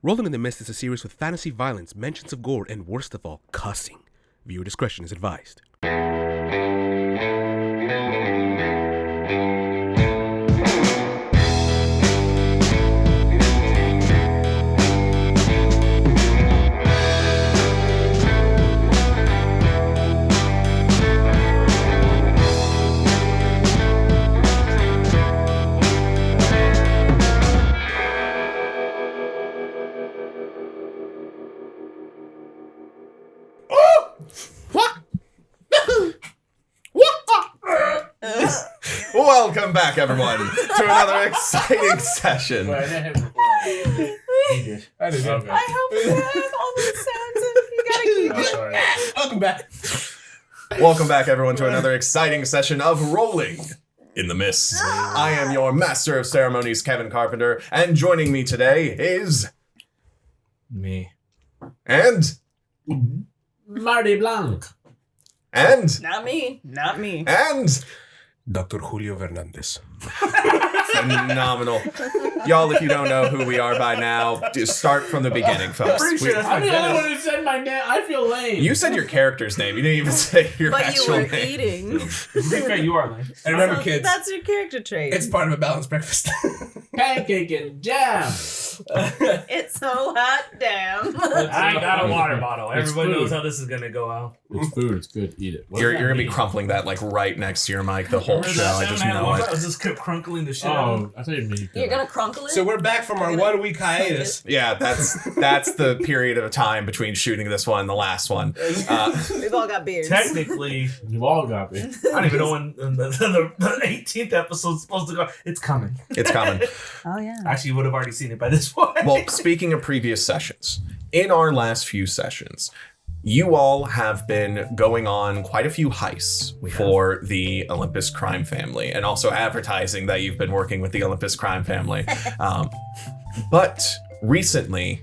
Rolling in the Mist is a series with fantasy violence, mentions of gore, and worst of all, cussing. Viewer discretion is advised. Welcome back, everyone, to another exciting session. Wait, I didn't hit before. He did. I did. Okay. I hope it has all those sounds and you gotta keep it. Sorry. Welcome back. Welcome back, everyone, to another exciting session of Rolling in the Mist. I am your Master of Ceremonies, Kevin Carpenter, and joining me today is... Me. And... Marty Blanc. And... Not me. Not me. And... Dr. Julio Fernandez. Phenomenal. Y'all, if you don't know who we are by now, just start from the beginning, folks. I'm the only one who said my name. I feel lame. You said your character's name. You didn't even say your But you actual were name. eating. You are lame. And remember, So kids, that's your character trait. it's part of a balanced breakfast. Pancake and jam. It's so hot, damn. I got a water bottle. It's Everybody knows food. how this is gonna go out. It's food. It's good. Eat it. You're gonna be crumpling that like right next to your mic the whole show. I just know I it. was just kept crunkling the shit out. Oh, I thought you meant You're gonna crunkle it? So we're back from our 1 week hiatus. Yeah, that's the period of time between shooting this one and the last one. We've all got beards. Technically, You've all got me. I don't even know when the 18th episode's supposed to go. It's coming. It's coming. Oh, yeah. Actually, you would have already seen it by this point. Well, speaking of previous sessions, in our last few sessions, you all have been going on quite a few heists for the Olympus crime family, and also advertising that you've been working with the Olympus crime family. But recently,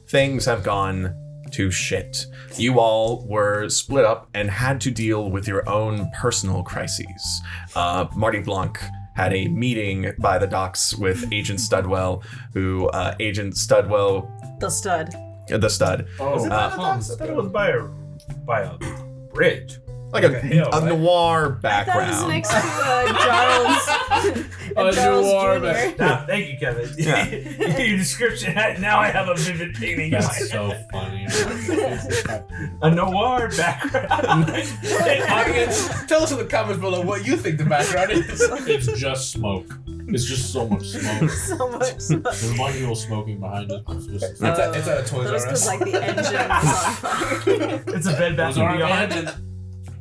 things have gone to shit. You all were split up and had to deal with your own personal crises. Marty Blanc had a meeting by the docks with Agent Studwell, who Agent Studwell, The stud. the stud, Was it by the docks? I thought it was by a bridge. like Like a a hill, right? noir That was background. next to Charles. and Charles Jr. Nah, thank you, Kevin. Yeah. Your description. Now I have a vivid painting. in my That's so head. funny. A noir background. Audience, tell us in the comments below what you think the background is. It's just smoke. It's just so much smoke. So much smoke. There's one people smoking behind us. It's just It's at a Toys That was R because, Us. like, the engine was on fire. It's a Bed Bath Those and aren't Beyond. bad.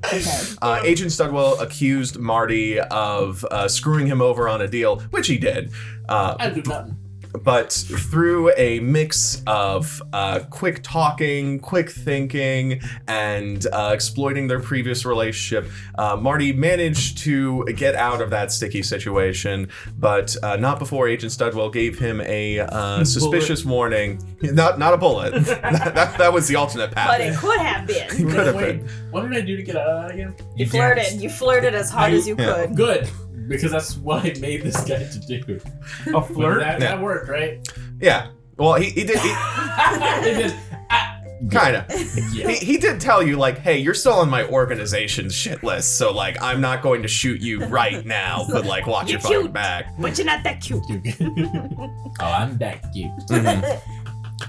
Okay. Agent Studwell accused Marty of screwing him over on a deal, which he did. I do nothing. But through a mix of quick talking, quick thinking, and exploiting their previous relationship, Marty managed to get out of that sticky situation, but not before Agent Studwell gave him a suspicious warning. Not a bullet. that was the alternate path. But it could have been. Could have Wait, been. what did I do to get out of that again? You flirted. You flirted as hard as you Yeah. could. Good. Because that's what I made this guy to do. A But flirt. that worked, right? Yeah. Well, he did. It just, Kind of. yeah. He did tell you, like, hey, you're still on my organization's shit list, so, like, I'm not going to shoot you right now, but, like, watch You're your fucking cute. back. But you're not that cute. Oh, I'm that cute.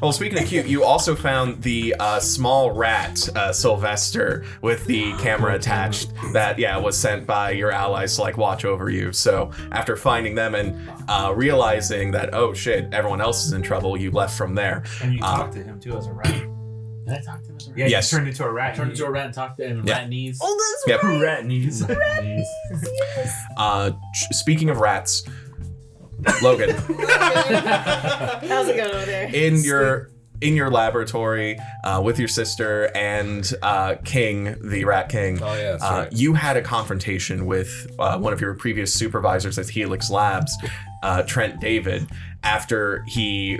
Well, speaking of cute, you also found the small rat, Sylvester, with the camera attached that, was sent by your allies to, like, watch over you. So after finding them and realizing that, oh, shit, everyone else is in trouble, you left from there. And you talked to him too as a rat. Did I talk to him as a rat? Yeah, Yes. you turned into a rat. Turned into a rat and talked to him. Yeah. Rat knees. Oh, Yep. that's right. rat knees. Yes. Speaking of rats, Logan, How's it going over there? in your laboratory with your sister and King, the Rat King, Oh, yeah, that's right. you had a confrontation with one of your previous supervisors at Helix Labs, Trent David, after he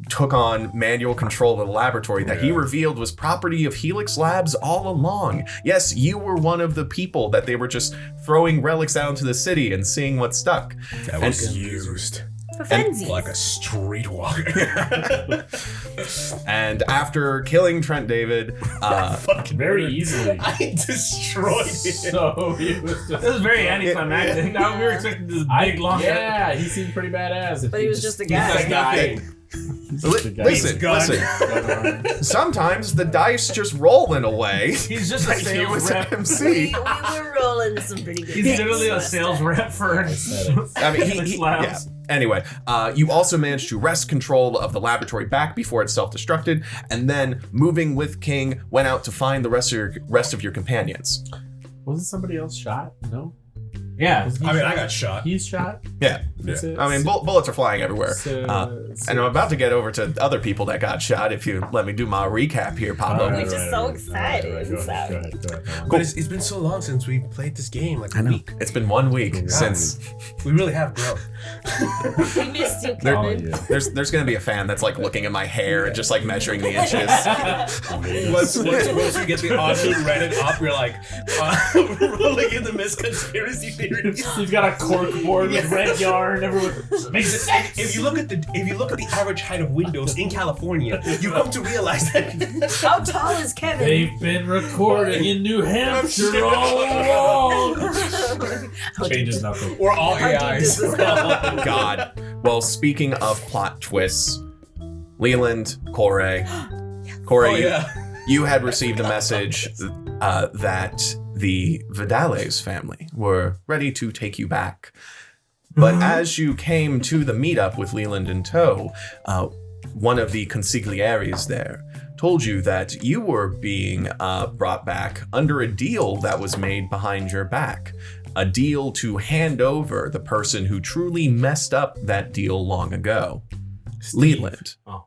took on manual control of the laboratory that he revealed was property of Helix Labs all along. Yes, you were one of the people that they were just throwing relics out into the city and seeing what stuck. That was used For funsies. like a streetwalker. And after killing Trent David, Very easily. I destroyed it. So he was just. It was very anticlimactic. Now we were expecting this big long. Yeah, he seemed pretty badass. But he was just a He's guy. a guy. Listen. Listen. Sometimes the dice just rolling away. He's just a Like he sales was rep. MC. We were rolling some pretty good He's dice literally a last sales time. rep for. I mean, he yeah. Slabs. Anyway, you also managed to wrest control of the laboratory back before it self-destructed, and then, moving with King, went out to find the rest of your companions. Wasn't somebody else shot? No. Yeah. Was he I mean, shot? I got shot. He's shot. Yeah. That's it. I mean, bullets are flying everywhere. So- And I'm about to get over to other people that got shot if you let me do my recap here, Pablo. We're just so excited. Go ahead. But it's been so long since we played this game, like a week. It's been 1 week since We really have grown. We missed you, There- Kevin. there's gonna be a fan that's like looking at my hair and just like measuring the inches. Once we get the audio Reddit up, we're like rolling in the Mist conspiracy theories. He's got a cork board with red yarn. Everyone makes sense. If you look at the average height of windows in California, you come to realize that How tall is Kevin? They've been recording in New Hampshire all along. Changes nothing. we're all How deep AIs. does this go? God. Well, speaking of plot twists, Leland, Corey, Oh yeah. you had received a message that the Vidales family were ready to take you back. But as you came to the meetup with Leland in tow, one of the consiglieres there told you that you were being brought back under a deal that was made behind your back. A deal to hand over the person who truly messed up that deal long ago. Leland. Oh.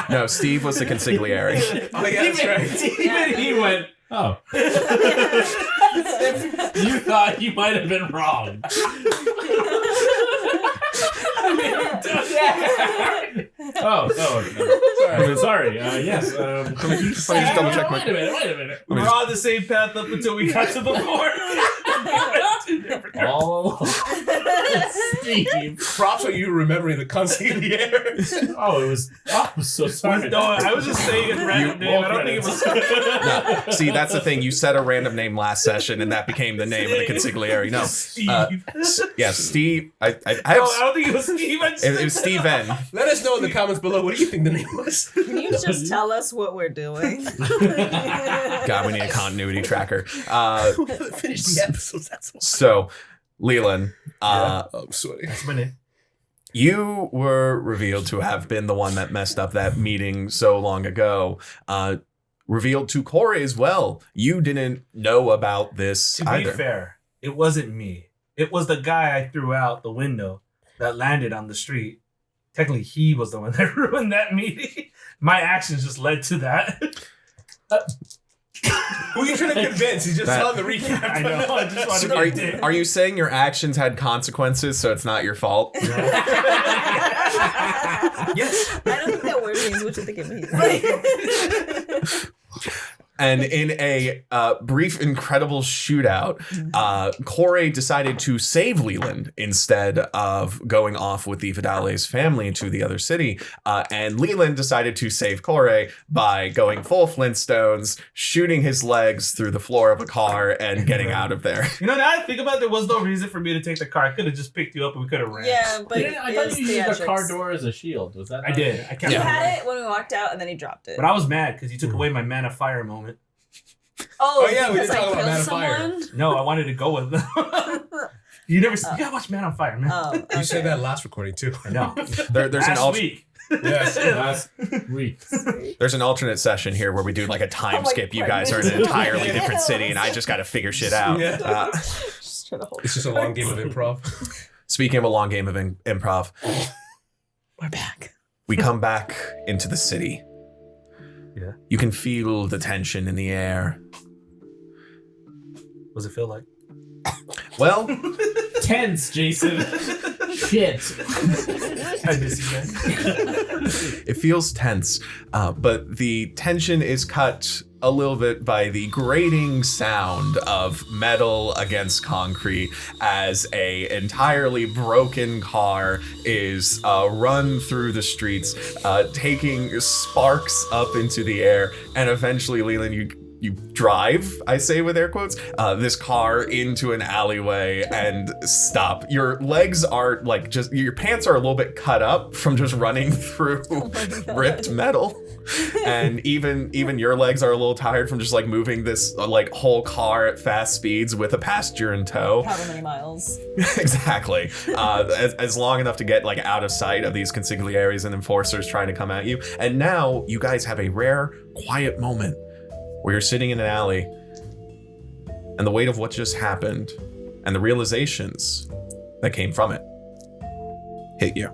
No, Steve was the consigliere. Oh yeah, that's right. Even he went, oh. You thought you might have been wrong. Sorry. Yes. Let me just double check Wait a minute. We were on the same path up until we got to the fort. All along. Steve. Props for you remembering the consigliere. I'm so sorry. No, I was just saying a random name. I don't think it was. No, see, that's the thing. You said a random name last session, and that became the name of the consigliere. No, Steve. yeah, Steve. I No, have. I don't think it was Steve. It was Steven. Let us know in the comments below what do you think the name was. Can you just tell us what we're doing? God, we need a continuity tracker. We haven't finished the episodes. That's why. So, Leland, I'm sweaty. That's my name. you were revealed to have been the one that messed up that meeting so long ago. Revealed to Corey as well. You didn't know about this To be either. fair, it wasn't me. It was the guy I threw out the window that landed on the street. Technically, he was the one that ruined that meeting. My actions just led to that. Who are you trying to convince? He's just That- telling the recap. I know. I just wanted So to are, get it. are you saying your actions had consequences, so it's not your fault? Yes. I don't think that word means what you think it means. And in a brief, incredible shootout, Corey decided to save Leland instead of going off with the Vidales family to the other city. And Leland decided to save Corey by going full Flintstones, shooting his legs through the floor of a car, and getting out of there. You know, now I think about it, there was no reason for me to take the car. I could have just picked you up and we could have ran. Yeah, but I it thought was you used the car theatrics. door as a shield. Was that? I did. I kept He Yeah. had it when we walked out, and then he dropped it. But I was mad because you took away my Man of Fire moment. Oh, yeah, we because did talk I about killed Man of Fire. someone? No, I wanted to go with them. You never. You gotta watch Man on Fire, man. Oh, You said okay. that last recording too. I know. There's an Last week. Yes. Last week. There's an alternate session here where we do like a time Oh my skip. You guys are in an goodness. entirely different city, and I just got to figure shit out. Yeah. Just trying to hold It's just a long game of improv. Speaking of a long game of improv, We're back. we come back into the city. Yeah. You can feel the tension in the air. What does it feel like? Well, Tense, Jason. Shit. I miss you guys. it feels tense, but the tension is cut a little bit by the grating sound of metal against concrete as a entirely broken car is run through the streets, taking sparks up into the air, and eventually, Leland, you drive, I say with air quotes, this car into an alleyway and stop. Your legs are like your pants are a little bit cut up from just running through ripped metal. And even your legs are a little tired from just like moving this like whole car at fast speeds with a passenger in tow. However many miles. Exactly. As long enough to get like out of sight of these consigliaries and enforcers trying to come at you. And now you guys have a rare, quiet moment where you're sitting in an alley and the weight of what just happened and the realizations that came from it hit you.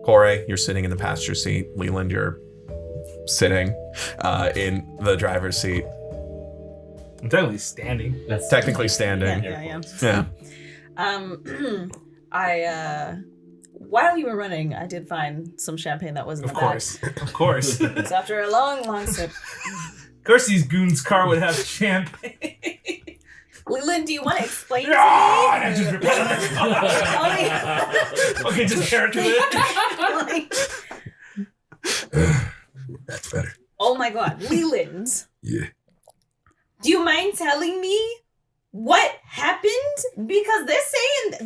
Corey, you're sitting in the passenger seat. Leland, you're sitting in the driver's seat. I'm technically standing. That's Technically standing. Yeah. Yeah. While you were running, I did find some champagne that was in the Of course. So after a long sip. Of course these goons' car would have champagne. Leland, do you want to explain to me? I just okay, just character it. That's better. Oh my god, Leland. Yeah. Do you mind telling me what happened? Because they said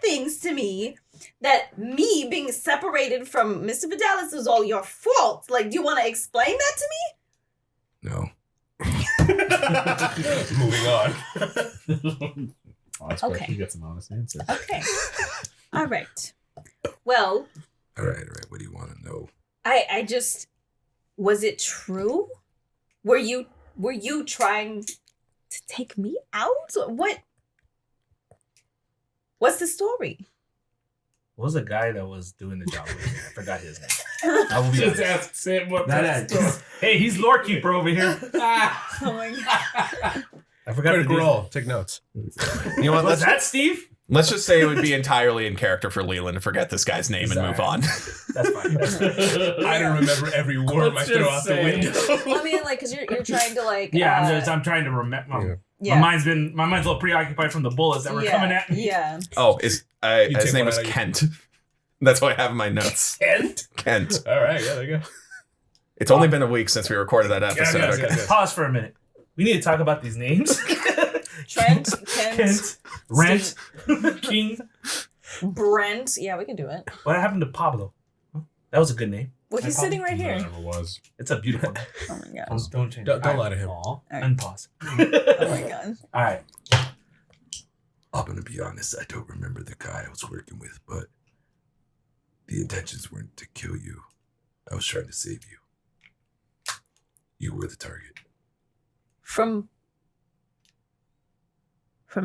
things to me that me being separated from Mr. Vidales was all your fault. Like, do you want to explain that to me? No. Moving on. Okay. You get some honest answers. Okay. All right. Well, All right. What do you want to know? I just, was it true? Were you trying to take me out? What's the story? What was the guy that was doing the job with me? I forgot his name. I will be Just honest. ask Sam what That that's is. Hey, he's lore keeper over here. Oh my god. I forgot the Critical dude's- roll. Take notes. You know what? Was that Steve? Let's just say it would be entirely in character for Leland to forget this guy's name and move on. That's fine. I don't remember every word I Let's throw just out say- the window. Well, I mean, like, because you're trying to, like... Yeah, I'm trying to remember. Yeah. My mind's a little preoccupied from the bullets that were coming at me. Yeah. Oh, his take name one was out of your- Kent. That's what I have in my notes. Kent? Kent. All right, yeah, there you go. It's only been a week since we recorded that episode. yes, okay? yes. Pause for a minute. We need to talk about these names. Trent, Kent, Kent, Rent, King. Brent. Yeah, we can do it. What happened to Pablo? That was a good name. Well, he's sitting right here. Never was. It's a beautiful name. Oh my gosh. Don't change Don't it. lie to him. Aw. Unpause. Oh my god. All right. I'm going to be honest. I don't remember the guy I was working with, but the intentions weren't to kill you. I was trying to save you. You were the target. From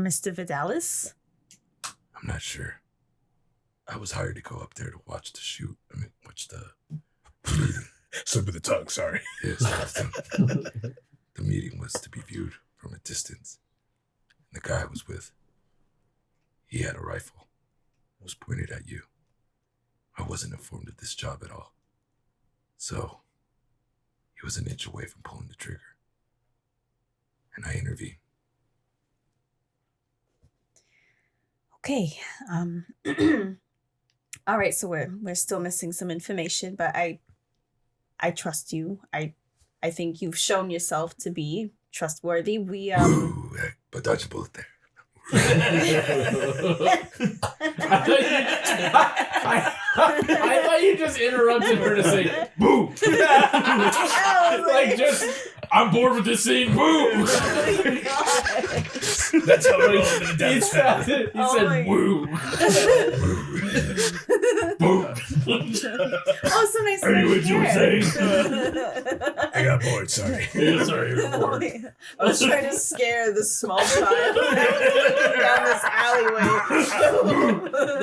Mr. Vidales? I'm not sure. I was hired to go up there to watch the shoot. Watch the meeting. Slip of the tongue, sorry. Yes, the meeting was to be viewed from a distance. And the guy I was with, he had a rifle. It was pointed at you. I wasn't informed of this job at all. So, he was an inch away from pulling the trigger. And I intervened. Okay. All right, so we're still missing some information, but I trust you. I think you've shown yourself to be trustworthy. We Ooh, but dodge a bullet there. I thought you just interrupted her to say boo. Like just I'm bored with this scene. Boo. That's how we roll into the He death said, spell. he said my- woo. Boo. Oh, so nice. Are you what you were saying? I got bored, sorry. Yeah, sorry, you're bored. I was trying to scare the small child down this alleyway.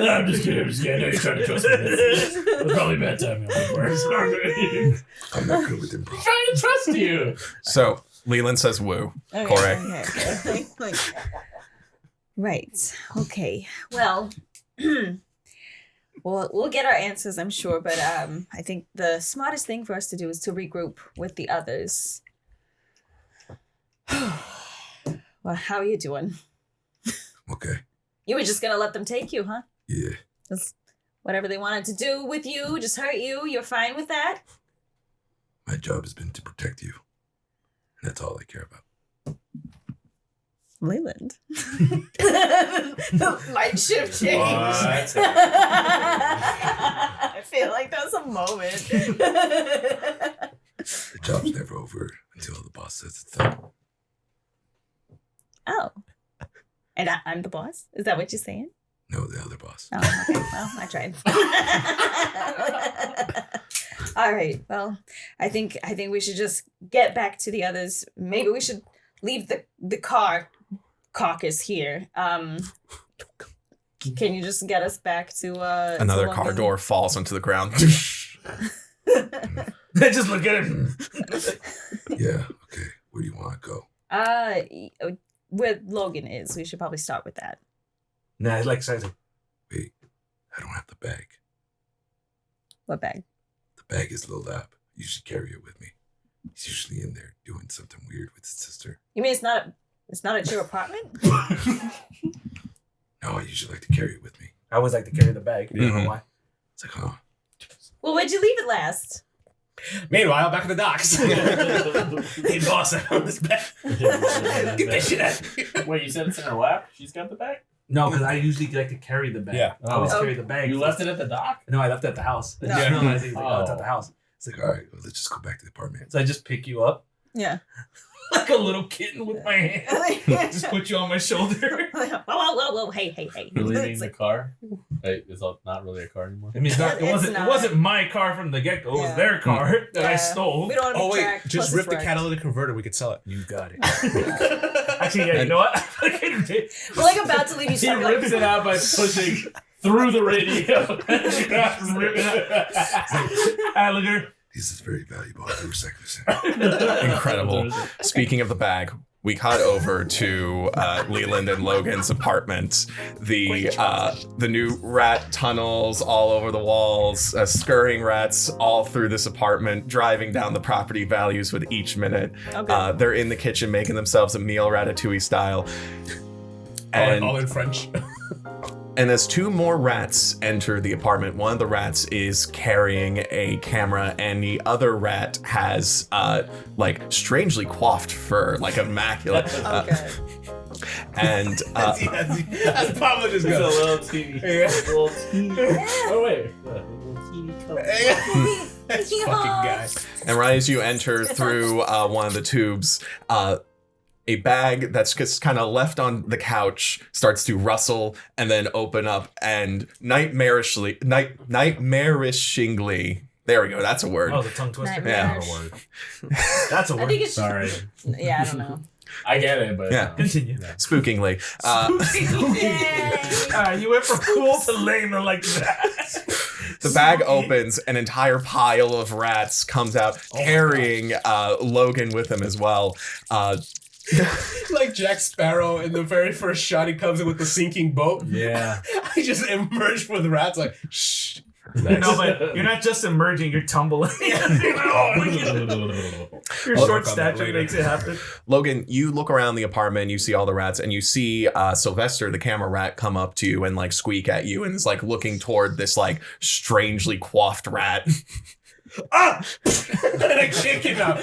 No, I'm just kidding. I know you're trying to trust me. It's probably bad timing on my part. Sorry. I'm not good with improv. Trying to trust you. So, Leland says woo. Okay, Correct. okay. Right. Okay. Well, we'll get our answers, I'm sure, but I think the smartest thing for us to do is to regroup with the others. Well, how are you doing? Okay. You were just gonna let them take you, huh? Yeah. Just whatever they wanted to do with you, just hurt you. You're fine with that? My job has been to protect you. And that's all I care about. Leland. The light shift change. I feel like that's a moment. The job's never over until the boss says it's done. Oh. And I'm the boss? Is that what you're saying? No, the other boss. Oh, okay. Well, I tried. All right. Well, I think we should just get back to the others. Maybe we should leave the car caucus here. Can you just get us back to Another to car Logan? door falls onto the ground. They just look at him. Yeah, okay. Where do you want to go? Where Logan is. We should probably start with that. Nah, he like says, Wait, I don't have the bag. What bag? The bag is low lab. You should carry it with me. He's usually in there doing something weird with his sister. You mean it's not at your apartment? No, I usually like to carry it with me. I always like to carry the bag. You don't know why. It's like, huh? Well, where'd you leave it last? Meanwhile, back at the docks. Hey, boss, I found this bag. Get that shit out. Wait, you said it's in her lap? She's got the bag? No, because I usually like to carry the bag. Yeah. I always Oh. carry the bag. You left it at the dock? No, I left it at the house. I No. just realized it's at the house. It's like, all right, well, let's just go back to the apartment. So I just pick you up Yeah. like a little kitten with my hand. Just put you on my shoulder. Whoa, hey. You're leaving It's the like, car? Hey, it's not really a car anymore. I mean, it's not, It's it not. wasn't my car from the get-go. It was Yeah. their car that I Yeah. stole. we don't want to Oh, be wait. tracked. Just plus rip it's the wrecked. catalytic converter. We could sell it. You got it. Actually, yeah, you know what? We're like about to leave you He stuck. rips it out by pushing through the radio. Alligator. This is very valuable. I will recycle this. Incredible. Speaking of the bag, we cut over to Leland and Logan's apartment. The new rat tunnels all over the walls, scurrying rats all through this apartment, driving down the property values with each minute. Okay. They're in the kitchen making themselves a meal, Ratatouille style. All in French. And as two more rats enter the apartment, one of the rats is carrying a camera, and the other rat has like strangely coiffed fur, like immaculate. Okay. And As Pablo just It's a goes. little teeny. Little teeny. Oh, wait. A little teeny color. That fucking guy. and right as you enter through one of the tubes, a bag that's just kind of left on the couch starts to rustle and then open up, and nightmarishly, there we go. That's a word. Oh, the tongue twister. Nightmare. Yeah. That's a I word. think it's Sorry. Yeah, I don't know. I get it, but Yeah. Continue. Spookingly. You went from cool to lame like that. The bag opens, an entire pile of rats comes out, carrying Logan with him as well. Like Jack Sparrow in the very first shot, he comes in with the sinking boat. yeah. I just emerged with rats like, shh. No, but you're not just emerging, you're tumbling. Your I'll short work on that stature later. makes it happen. Logan, you look around the apartment, you see all the rats, and you see Sylvester, the camera rat, come up to you and like squeak at you, and is like looking toward this like strangely coiffed rat. Ah! And I kick him out.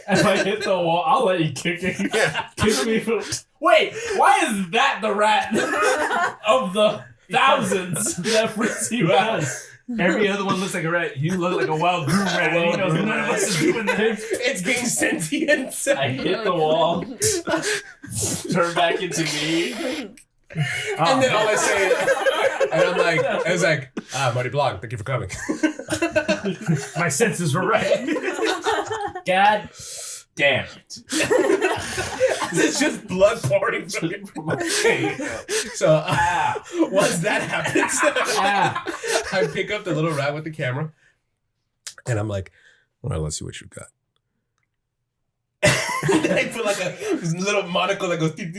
If I hit the wall, I'll let you kick it. Kick me from. Wait, why is that the rat of the thousands that freaks you out? Every other one looks like a rat. You look like a wild groom rat. And he knows none of us is doing that. It's being sentient. I hit the wall, turn back into me. And then all I say, and I was like, Marty Blanc, thank you for coming. My senses were right. God damn it. It's just blood pouring from my face. So once that happens, I pick up the little rat with the camera, and I'm like, well, let's see what you got. And then I put like a little monocle that goes. And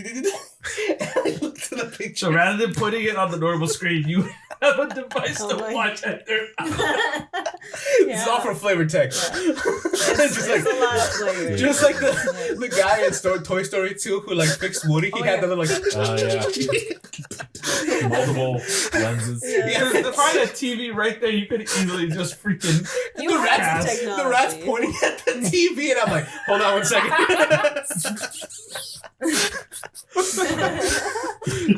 I look to the picture. So rather than putting it on the normal screen, you have a device to watch at their This is all for flavor text. It's a lot of flavor. Just like the guy in Toy Story 2 who like fixed Woody. He had the little like. Oh yeah. Multiple lenses. Yeah, find a TV right there. You could easily just freaking. You have technology. The rat's pointing at the TV, and I'm like, hold on 1 second.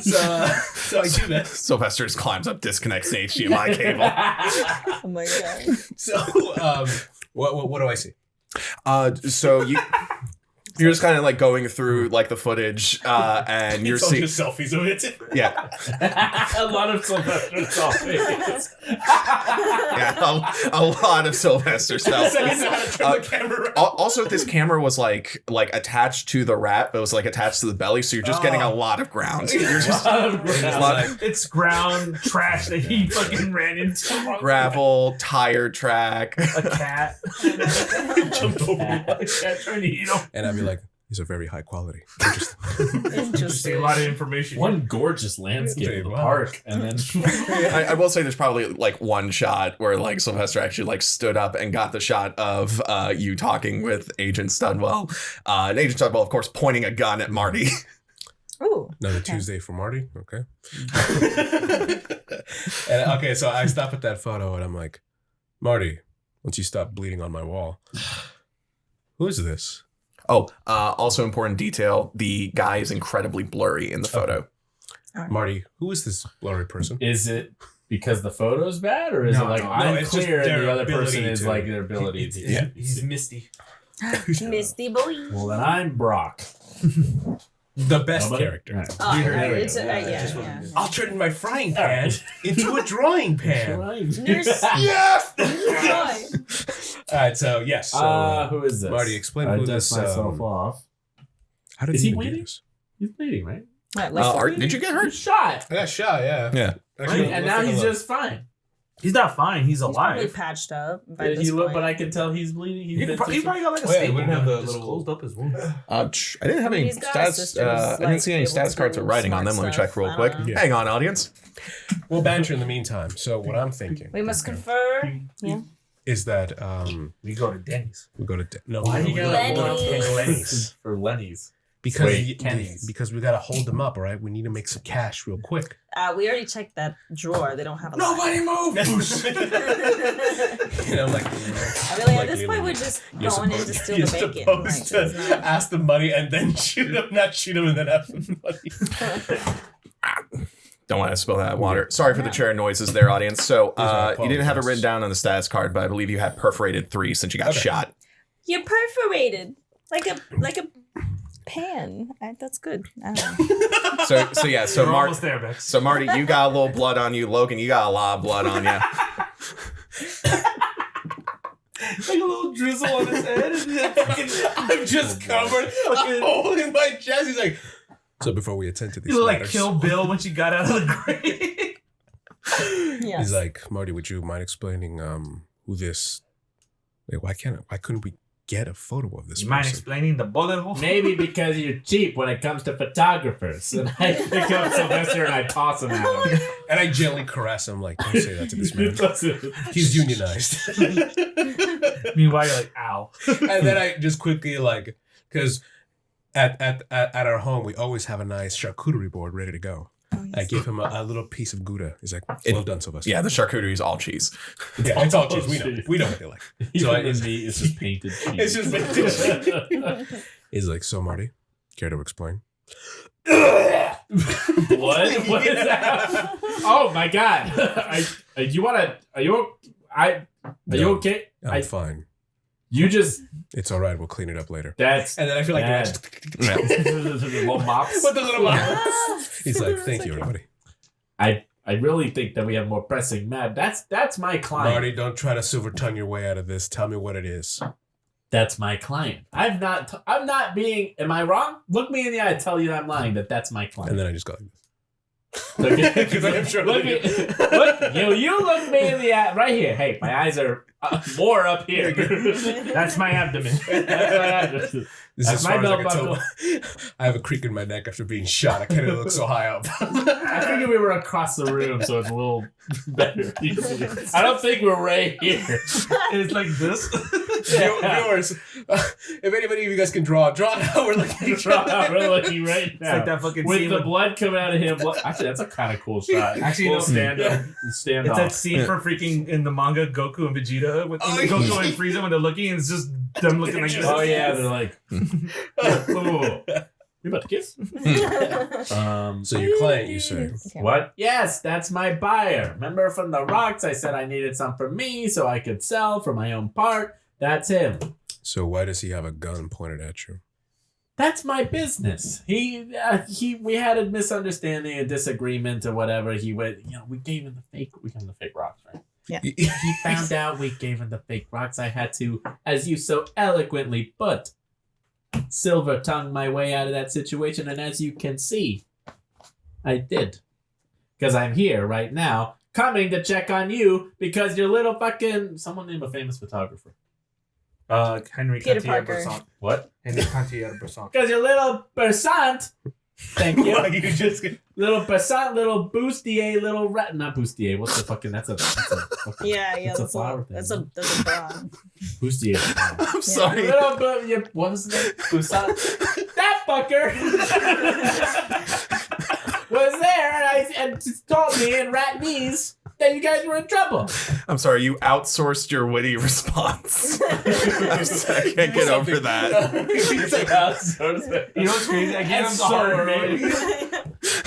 so I do that. Sylvester just climbs up, disconnects the HDMI cable. Oh my god. So what do I see? So you're just kind of like going through like the footage, and you're It's all seeing, just selfies of it. yeah, A lot of Sylvester selfies. yeah, a lot of Sylvester stuff. So you know how to turn the camera around. Also, this camera was like attached to the rat, but it was like attached to the belly, so you're just getting a lot of ground. You're just It's ground trash that he fucking ran into. gravel, tire track. A cat. Jumped over. A cat trying to eat him. And I'd be like, these are very high quality. Interesting. A lot of information. One gorgeous landscape of the park, and then I will say there's probably like one shot where like Sylvester actually like stood up and got the shot of you talking with Agent Studwell. And Agent Studwell, of course, pointing a gun at Marty. Ooh. Another Tuesday for Marty. Okay. And Okay, so I stop at that photo and I'm like, Marty, once you stop bleeding on my wall, who is this? Oh, also important detail, the guy is incredibly blurry in the photo. Marty, who is this blurry person? is it because the photo's bad, or is No, it like no, I'm it's just clear and their the other person ability is to- like their ability to? He's misty. Misty boy. Well, then I'm Brock. the best Nobody? character. Right. Oh, There we it's go. yeah. I'll turn my frying pan into a drawing pan. Nurse. Yes! Joy. All right, so yes. So, Who is this? Marty, explain I who dust this, myself off. How did Is he he even do bleeding? this? He's bleeding, right? Did you get You're hurt? shot. I got shot, yeah. Yeah. Actually, And let's now take a he's look. just fine. He's not fine. He's He's probably alive. patched up by He this look, point. but I can tell he's bleeding. He's He been probably got like a Oh, yeah, staple we didn't have gun, the just little- closed up his wound. I didn't have any He's got stats. sisters, I didn't see any able stats to cards do with writing on smart them. Let me stuff. check real I quick. don't know. Hang on, audience. We'll banter in the meantime. So what I'm thinking We must confer. Yeah. is that We go to Denny's. we go to no, Why we you go gotta Lenny's. Lenny's. for Lenny's? Because Wait, Kenny's. because we gotta hold them up, all right? We need to make some cash real quick. We already checked that drawer. They don't have a lot. Nobody move! You know, like I mean, like, Like at this point, Leland. we're just You're going in to supposed- steal You're the bacon. supposed Like, to it's not- ask the money and then shoot him, not shoot him and then have the money. Don't want to spill that water. Sorry for the chair noises there, audience. So I you didn't have it apologize. written down on the stats card, but I believe you had perforated 3 since you got Okay. shot. You're perforated like a pan. That's good. I don't know. So We're almost there, Bex. So Marty, you got a little blood on you. Logan, you got a lot of blood on you. Like a little drizzle on his head. And then fucking, I'm just covered. I'm holding my chest. He's like, so before we attend to these you look like matters, Kill Bill when she got out of the grave. Yes. he's like, Marty, would you mind explaining who this? Wait, why couldn't we get a photo of this You mind person? explaining the bullet hole? Maybe because you're cheap when it comes to photographers. And I pick up Sylvester and I toss him at him. And I gently caress him, like, don't say that to this man. He's unionized. Meanwhile, you're like, ow. And then I just quickly like, because at our home we always have a nice charcuterie board ready to go. Oh, yes. I gave him a little piece of Gouda. He's like, well done, Sylvester. Yeah, the charcuterie is all cheese. Yeah, it's all cheese. We know what they like. So Even I, the meat is just painted cheese. it's just like, he's like, so Marty, care to explain? What? What is that? Oh my god! Are you okay? I'm fine. You just It's all right. We'll clean it up later. that's and then I feel like bad. Yeah. Little mops. with the little mouth. He's like, thank you, everybody. I really think that we have more pressing matter. That's my client. Marty, don't try to silver tongue your way out of this. Tell me what it is. That's my client. I'm not being. Am I wrong? Look me in the eye. I tell you I'm lying. That that's my client. And then I just go like this. Look, Because I'm sure look, you look me in the eye right here. Hey, my eyes are More up here. That's my abdomen. This That's is my as far belt as I can buckle. tell. I have a creak in my neck after being shot. I can't look so high up. I figured we were across the room, so it's a little better. I don't think we're right here. It's like this. Viewers, if anybody of you guys can draw now. We're looking at each other. We're looking right It's now. like that fucking With scene the blood coming out of him. Actually, that's a kind of cool shot. Actually, Full no. stand up. Stand It's that off. scene from freaking in the manga Goku and Vegeta with Goku and Frieza when they're looking and it's just them looking like this. Oh yeah, they're like, "Ooh, you about to kiss?" So your client, you say? What? Yes, that's my buyer. Remember from the rocks, I said I needed some for me so I could sell for my own part. That's him. So why does he have a gun pointed at you? That's my business. We had a misunderstanding, a disagreement, or whatever. He went, we gave him the fake rocks, right? Yeah. He found out we gave him the fake rocks. I had to, as you so eloquently put, silver tongue my way out of that situation, and as you can see, I did. Because I'm here right now, coming to check on you because your little fucking someone name a famous photographer. Henry Peter Cartier-Bresson. Parker. What? Henry Cartier-Bresson. Because your little Bersant. Thank you. You just Little Bersant, little Bustier, little rat. Not Bustier. What's the fucking? That's a fucking Yeah, It's a that's flower a thing. that's a bra. Bustier. I'm sorry. What was the name? Bersant. That fucker was there and just told me in rat knees that you guys were in trouble. I'm sorry. You outsourced your witty response. I can't get over that. You know what's crazy? I gave him That's the so hard early. name.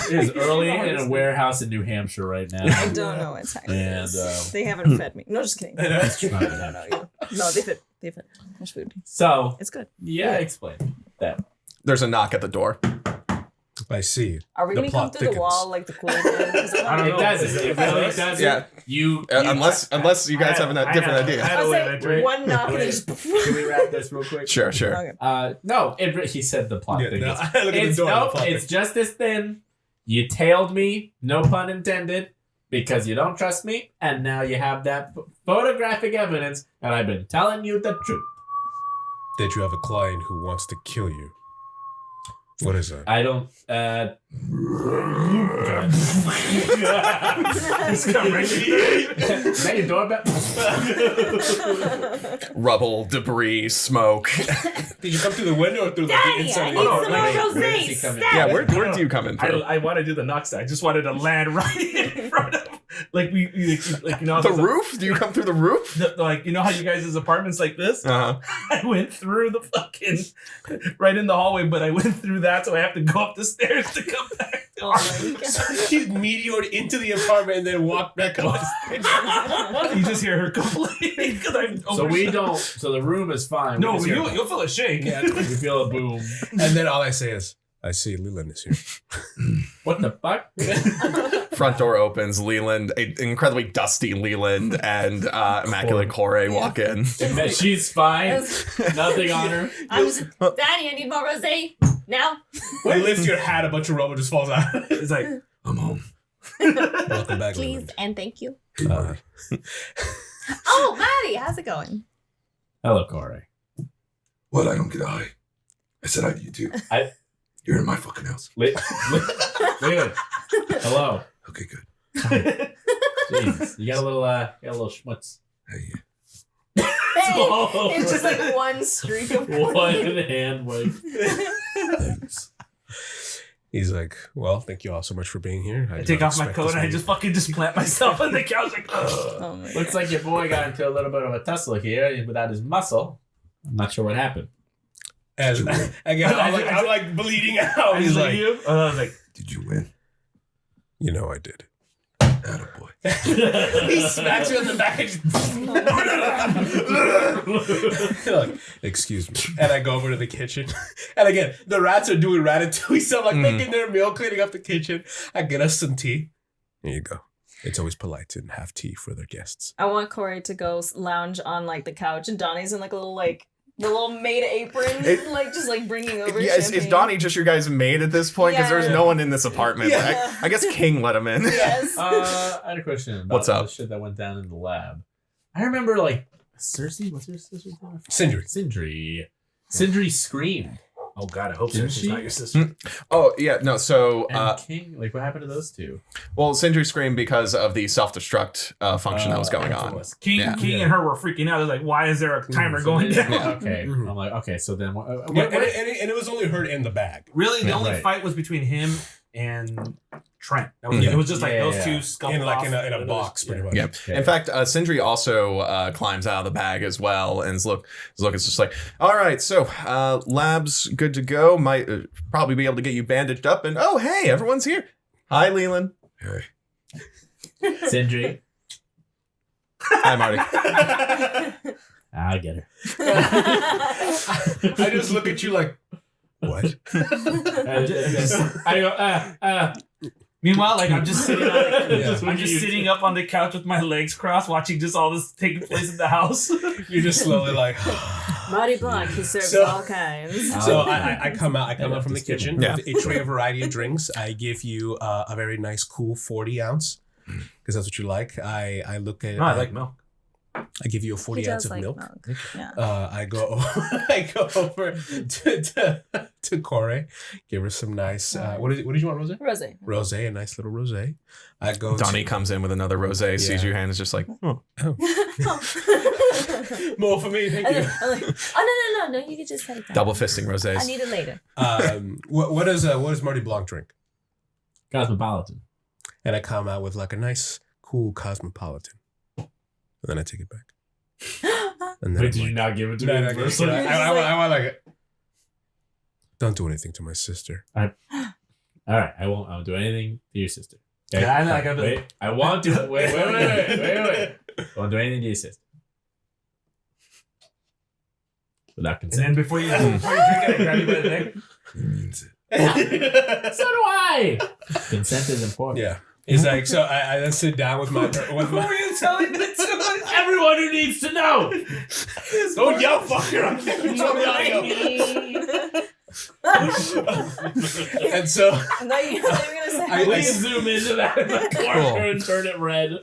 It is early in a warehouse in New Hampshire right now. I don't know what's happening. And, They haven't fed me. No, just kidding. That's No, they fed. They fed. There's food. So, It's good. yeah, explain that. There's a knock at the door. I see. Are we The gonna come plot through thickens. the wall like the cool did? 'Cause I don't It know. doesn't. It really doesn't. Yeah. You Unless you guys have a different idea. I was like Wait. one knock and then Wait. just. Can we wrap this real quick? Sure, sure. Okay. No, he said the plot Yeah, thing. no, I look at the It's door. nope, the plot it's just this thin. You tailed me, no pun intended, because you don't trust me, and now you have that photographic evidence, and I've been telling you the truth. That you have a client who wants to kill you. What is that? I don't. Just come right Is that your doorbell? Rubble, debris, smoke. Did you come through the window or through Daddy, the inside? I need of the some door? wait, more where does he rosé. come in? Stab Yeah, it. where do you come in through? I want to do the knock I just wanted to land right in front of, like like you know The there's a- roof? Do you come through the roof? like you know how you guys' apartments like this? Uh-huh. I went through the fucking right in the hallway, but I went through that, so I have to go up the stairs to come back. Oh my god. So he meteored into the apartment and then walked back up. You just hear her complaining because I'm. So we don't. So the room is fine. No, We just hear- you'll feel a shake. Yeah. You feel a boom. And then all I say is, I see Leland is here. What the fuck? Front door opens. Leland, an incredibly dusty Leland, and Immaculate Corey walk in. And she's fine. Nothing on her. I'm just, Daddy, I need more rosé now. You lift your hat, a bunch of rubber just falls out. It's like I'm home. Welcome back, Please Leland. and thank you. Hey, Marty. Oh, Marty, how's it going? Hello, Corey. What? I don't get a high. I said hi to you too. I- You're in my fucking house. Leland. Hello. Okay, good. Jesus. You got a little schmutz. Hey, It's just like one streak of One hand wipe. thanks. He's like, well, thank you all so much for being here. I did take not off my expect coat this and I meeting. just fucking just plant myself on the couch like. Ugh. Oh my Looks god. like your boy got into a little bit of a tussle here without his muscle. I'm not sure what happened. And again, I'm like bleeding out. I He's just like, you. I was like, Did you win? you know I did. Attaboy. He smacks you in the back. Like, excuse me. And I go over to the kitchen. And again, the rats are doing ratatouille. So I'm like making their meal, cleaning up the kitchen. I get us some tea. Here you go. It's always polite to have tea for their guests. I want Corey to go lounge on like the couch, and Donnie's in like a little like the little maid apron, like just like bringing over. Yeah, is champagne. Donnie just your guys' maid at this point? Because Yeah. there's no one in this apartment. Yeah. I guess King let him in. Yes. I had a question about What's up? the shit that went down in the lab. I remember, like, Cersei? What's your sister's name? Sindri. Sindri screamed. Oh God, I hope Didn't Cersei's she? not your sister. Oh yeah, no. So And King, like what happened to those two? well, Sindri screamed because of the self-destruct function that was going that's what it on. was. King Yeah. and her were freaking out. They're like, why is there a timer going down? Yeah. Okay. Mhm. I'm like, okay, so then what? Yeah, and it was only heard in the bag. Really, the Yeah, only right. fight was between him and Trent. That was, Yeah. It was just like Yeah, those yeah. two scuffled In like off, in and a it was- box, pretty much. Yeah. Okay. In fact, Sindri also climbs out of the bag as well, and it's just like, all right, so lab's good to go. Might probably be able to get you bandaged up, and oh hey, everyone's here. Hi, Leland. Hey, Sindri. Hi, Marty. I'll get her. I just look at you like, what? I go, Meanwhile, like I'm just sitting, Yeah. I'm just sitting up on the couch with my legs crossed, watching just all this taking place in the house. You're just slowly like. Marty Blanc, he serves So- all kinds. So I come out from the Just give kitchen me- Yeah. with a tray of variety of drinks. I give you a very nice, cool 40 ounce because that's what you like. I look at. No, I like milk. I give you a He 40 ounce does of like milk. milk. Yeah. I go over to Corey, give her some nice. What did you want, rosé? Rosé. Rosé, a nice little rosé. I go. Donnie comes in with another rosé, sees Yeah. your hand, is just like, oh. More for me, thank And you. then I'm like, oh no, you can just set it down. Double fisting I rosés. need it later. What does Marty Blanc drink? Cosmopolitan. And I come out with like a nice, cool cosmopolitan, and then I take it back. And then Wait, I'm did you like, not give it to no, me? no, first? I want like it. Don't do anything to my sister. All right, I won't do anything to your sister. Okay? Yeah, I know, like, I've been- wait, I won't do. Wait. I won't do anything to your sister. Without And consent. then before you drink it, I grab you by the neck. he means it. So do I. Consent is important. Yeah. He's like, so I then sit down with my. Who are you telling that to? Everyone who needs to know. Don't yell, fucker! I'm And so No, you were gonna say. I- Please zoom into that in the corner and turn it red.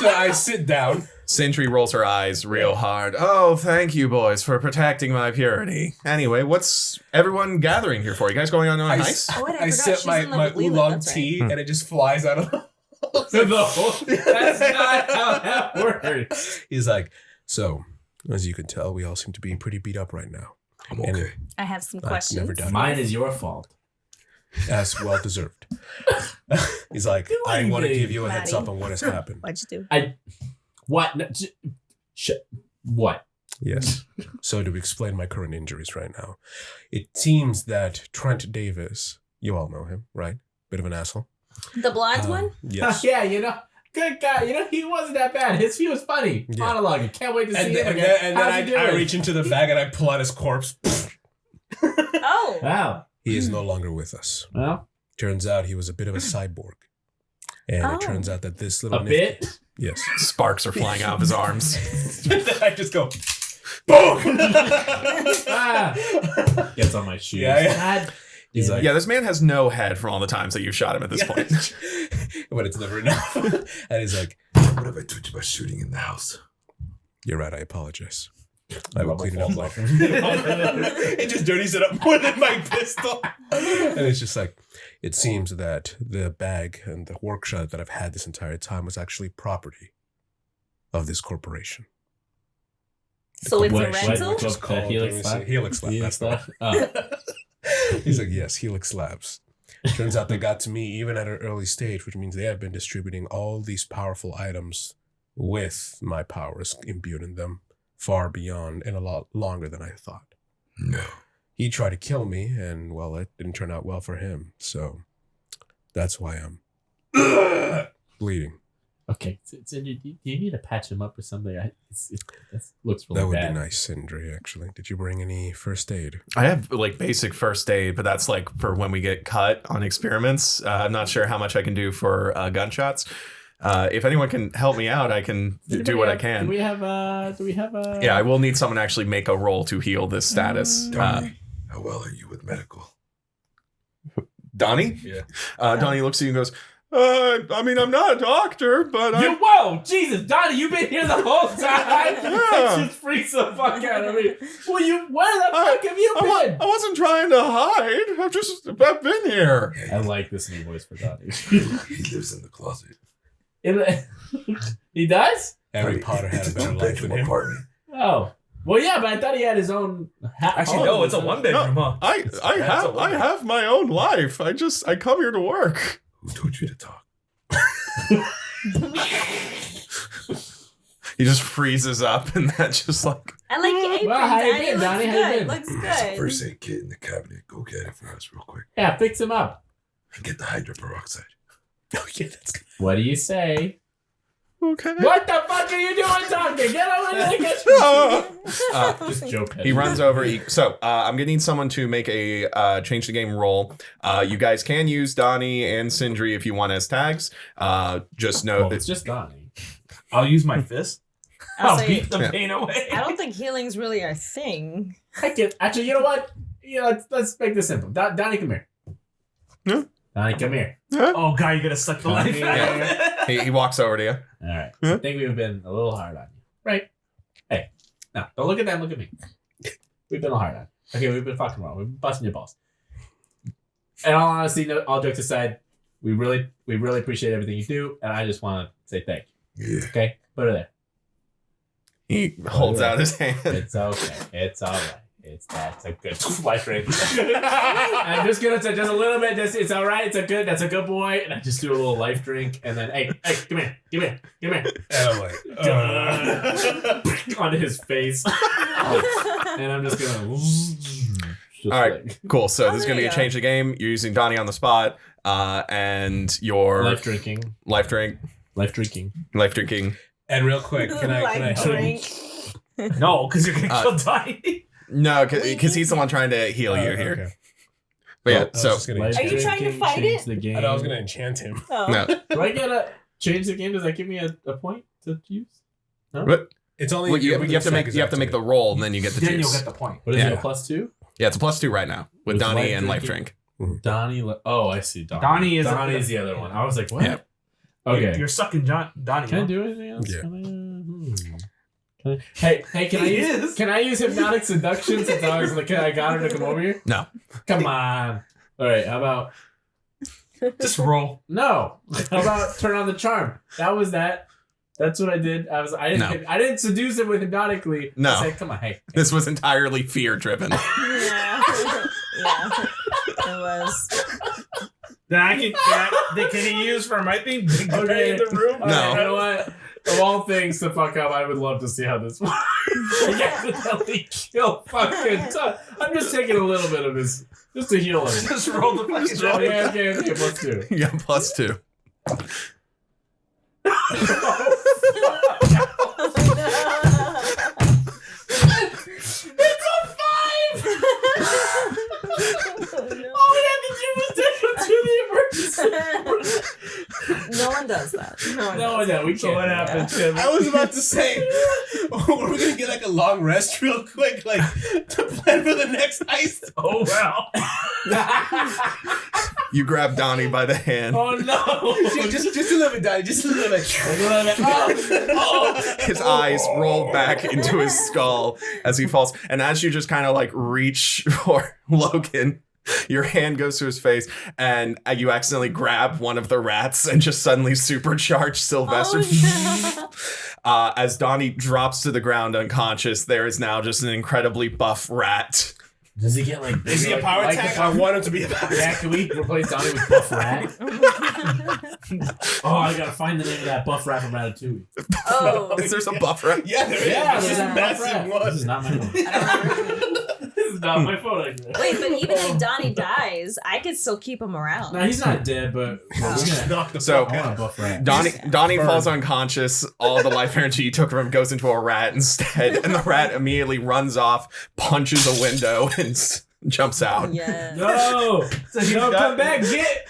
I sit down. Sindri rolls her eyes real hard. Oh, thank you, boys, for protecting my purity. Anyway, what's everyone gathering here for? You guys going on a I, heist? Oh, wait, I I forgot sip she's my in love with Leland, oolong that's right. tea, and it just flies out of the. That's not how that works. He's like, so as you can tell, we all seem to be pretty beat up right now. I'm And okay. I have some I've questions. never done Mine is your fault. As well deserved. He's like, Do I want to anything, give you a heads Maddie. up on what has happened. What'd you do? What? No, what? Yes. So to explain my current injuries right now, it seems that Trent Davis, you all know him, right? Bit of an asshole. The blonde one? Yes. Yeah, good guy. He wasn't that bad. His view was funny. Yeah. Monologuing. Can't wait to see And him then, again. and How's then he I doing? reach into the bag and I pull out his corpse. Oh. Wow. He is no longer with us. Well, Turns out he was a bit of a cyborg. And Oh. it turns out that this little a bit. Yes. Sparks are flying out of his arms. I just go, boom! Gets on my shoes. Yeah. God He's damn like, it. Yeah, this man has no head from all the times that you've shot him at this point. But it's never enough. And he's like, What have I told you about shooting in the house? you're right, I apologize. I will Rubber clean it up falls later. off. It just dirties it up more than my pistol. And it's just like, it seems that the bag and the workshop that I've had this entire time was actually property of this corporation. So it's a What- rental? what- Just called, Helix let me see, Lab? Helix Lab. That's the one. Oh. He's like, yes, Helix Labs. Turns out they got to me even at an early stage, which means they have been distributing all these powerful items with my powers imbued in them far beyond and a lot longer than I thought. No. He tried to kill me, and well, it didn't turn out well for him. So that's why I'm bleeding. Okay, so do you need to patch him up or something? That looks really That would bad. be nice, Sindri, actually. Did you bring any first aid? I have like basic first aid, but that's like for when we get cut on experiments. I'm not sure how much I can do for gunshots. If anyone can help me out, I can do what I Do can. we have a? Yeah, I will need someone to actually make a roll to heal this status. Donnie, how well are you with medical? Donnie? Yeah. Donnie looks at you and goes, I mean, I'm not a doctor, but Whoa, Jesus, Donnie, you've been here the whole time. That just freaks the fuck out of me. Well, where the fuck have you been? I wasn't trying to hide. I've been here. I like this new voice for Donnie. He lives in the closet. He does? Harry Right, Potter had it's a better life two-bedroom than him. apartment. Oh. Well, yeah, but I thought he had his own Actually, no, it's a one bedroom. Huh? I have my own life. I come here to work. Who told you to talk? He just freezes up, and that's just like. I like your apron, Well, how you Daddy. been, Looks Donnie? How you good. been? Looks That's the good. first aid kit in the cabinet. Go get it for us real quick. Yeah, fix him up. And get the hydroperoxide. Oh, yeah, that's good. What do you say? Okay. What the fuck are you doing talking? Get over here and get Just joke. He runs over. I'm gonna need someone to make a change the game roll. You guys can use Donnie and Sindri if you want as tags. Just know Well, that it's just Donnie. I'll use my fist. I'll I'll say- beat the Yeah. pain away. I don't think healing's really our thing. Actually, you know what? Yeah, let's make this simple. Donnie, come here. Yeah. Donnie, come here. Oh, God, you're gonna suck the life out of it. he walks over to you. All right. Huh? I think we've been a little hard on you. Right? Hey, no, don't look at them. Look at me. We've been a little hard on you. Okay, we've been fucking wrong. We've been busting your balls. And all honesty, all jokes aside, we really appreciate everything you do, and I just want to say thank you. Yeah. Okay? Put it there. He holds out his hand. It's okay. It's all right. That's a good life drink. I'm just gonna say just a little bit. It's all right. That's a good boy. And I just do a little life drink, and then hey, come here. And I'm like, Onto his face, and I'm just gonna. All right, cool. So this is gonna be a change the game. You're using Donnie on the spot, and your life drinking. life drinking. and real quick, can I Like help? drink. No, because you're gonna kill Donnie. No, because he's the one trying to heal you here. Okay. But yeah, I was so just gonna Life Are you trying to drinking, fight change it? The game. I was gonna enchant him. Oh. no, Do I gotta change the game? Does that give me a point to use? No? but It's only well, you have to make the roll, and then you get the Then juice. you'll get the point. What is Yeah. it? A +2? Yeah, it's a +2 right now with With Donnie life and life drinking? drink. Donnie. Oh, I see. Donnie is- Donnie's the other one. I was like, what? Yeah. Okay. You're sucking Donnie. Can I huh? do anything else? Yeah. Hey, can I He use is. can I use hypnotic seduction since I was like I got her to come over here? No. Come on. All right, how about Just roll. no? How about turn on the charm? That was that. That's what I did. I didn't seduce him with hypnotically. No. I said, come on, hey. This was entirely fear driven. Yeah. Yeah. It was. Then can he use for my thing? Big guy Okay. in the room. All right, you know what? Of all things to fuck up, I would love to see how this works. I accidentally kill fucking Tom. I'm just taking a little bit of his, just to heal him. Just roll the fucking Oh, die. yeah, okay, let's do it. Yeah, +2. All we had to do was take him to the emergency. No one does that. No, we can't. So what happened, Tim? I was about to say, we're gonna get like a long rest real quick, like to plan for the next heist. Oh, wow. You grab Donnie by the hand. Oh no! Just a little bit, Daddy. Just a little bit. His eyes roll back into his skull as he falls. And as you just kind of like reach for Logan, your hand goes to his face and you accidentally grab one of the rats and just suddenly supercharge Sylvester. Oh, As Donnie drops to the ground unconscious, there is now just an incredibly buff rat. Does he get like? Bigger, Is he a power like attack? the I want him to be a power Yeah, attack. can we replace Donnie with Buff Rat? Oh, I gotta find the name of that Buff Rat from Ratatouille. Oh. Is there some buff rat? Yeah, there is. Yeah, This there's is that Buff massive Rat. one. This is not my phone. This is not my phone. Actually. Wait, but even if Donnie dies, I could still keep him around. No, he's not dead, but we're gonna. Knock the So- fuck I want a out. Buff Rat. Donnie falls unconscious. All the life energy you took from him goes into a rat instead, and the rat immediately runs off, punches a window, and jumps out. Yeah. No, So he's no, got- come back, Git.